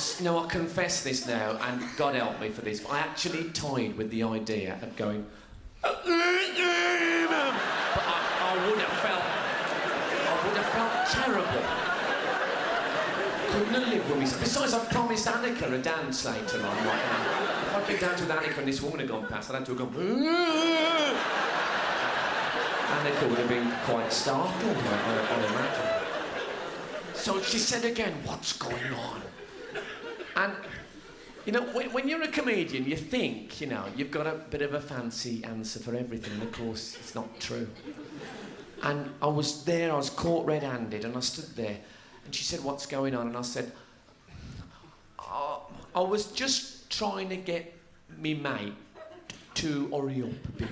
[SPEAKER 1] confess this now, and God help me for this, but I actually toyed with the idea of going... But I would have felt terrible. Couldn't have lived with me. Besides, I've promised Annika a dance later on right now. If I could dance with Annika and this woman had gone past, I'd have to have gone... Annika would have been quite startled, I imagine. So she said again, "What's going on?" And, you know, when you're a comedian, you think, you know, you've got a bit of a fancy answer for everything, and of course, it's not true. And I was there, I was caught red-handed, and I stood there, and she said, "What's going on?" And I said, I was just trying to get me mate to hurry up a bit.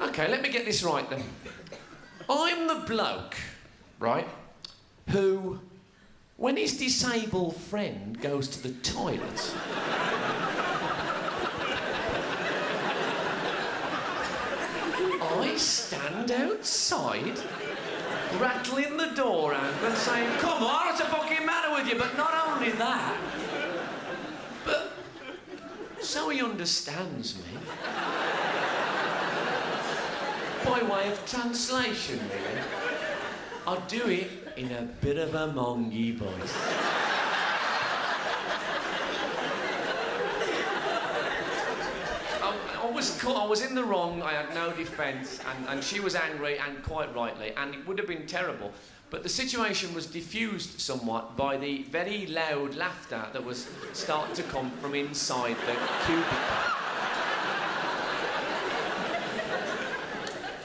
[SPEAKER 1] Okay, let me get this right then. I'm the bloke, right, who, when his disabled friend goes to the toilet, I stand outside, rattling the door out and saying, "Come on, what's the fucking matter with you?" But not only that, but so he understands me. By way of translation, really, I do it in a bit of a mongy voice. I was in the wrong, I had no defence, and she was angry, and quite rightly, and it would have been terrible. But the situation was diffused somewhat by the very loud laughter that was starting to come from inside the cubicle.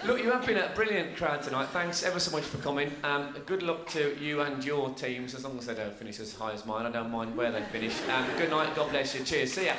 [SPEAKER 1] Look, you have been a brilliant crowd tonight. Thanks ever so much for coming. Good luck to you and your teams, as long as they don't finish as high as mine. I don't mind where they finish. Good night, God bless you. Cheers, see ya.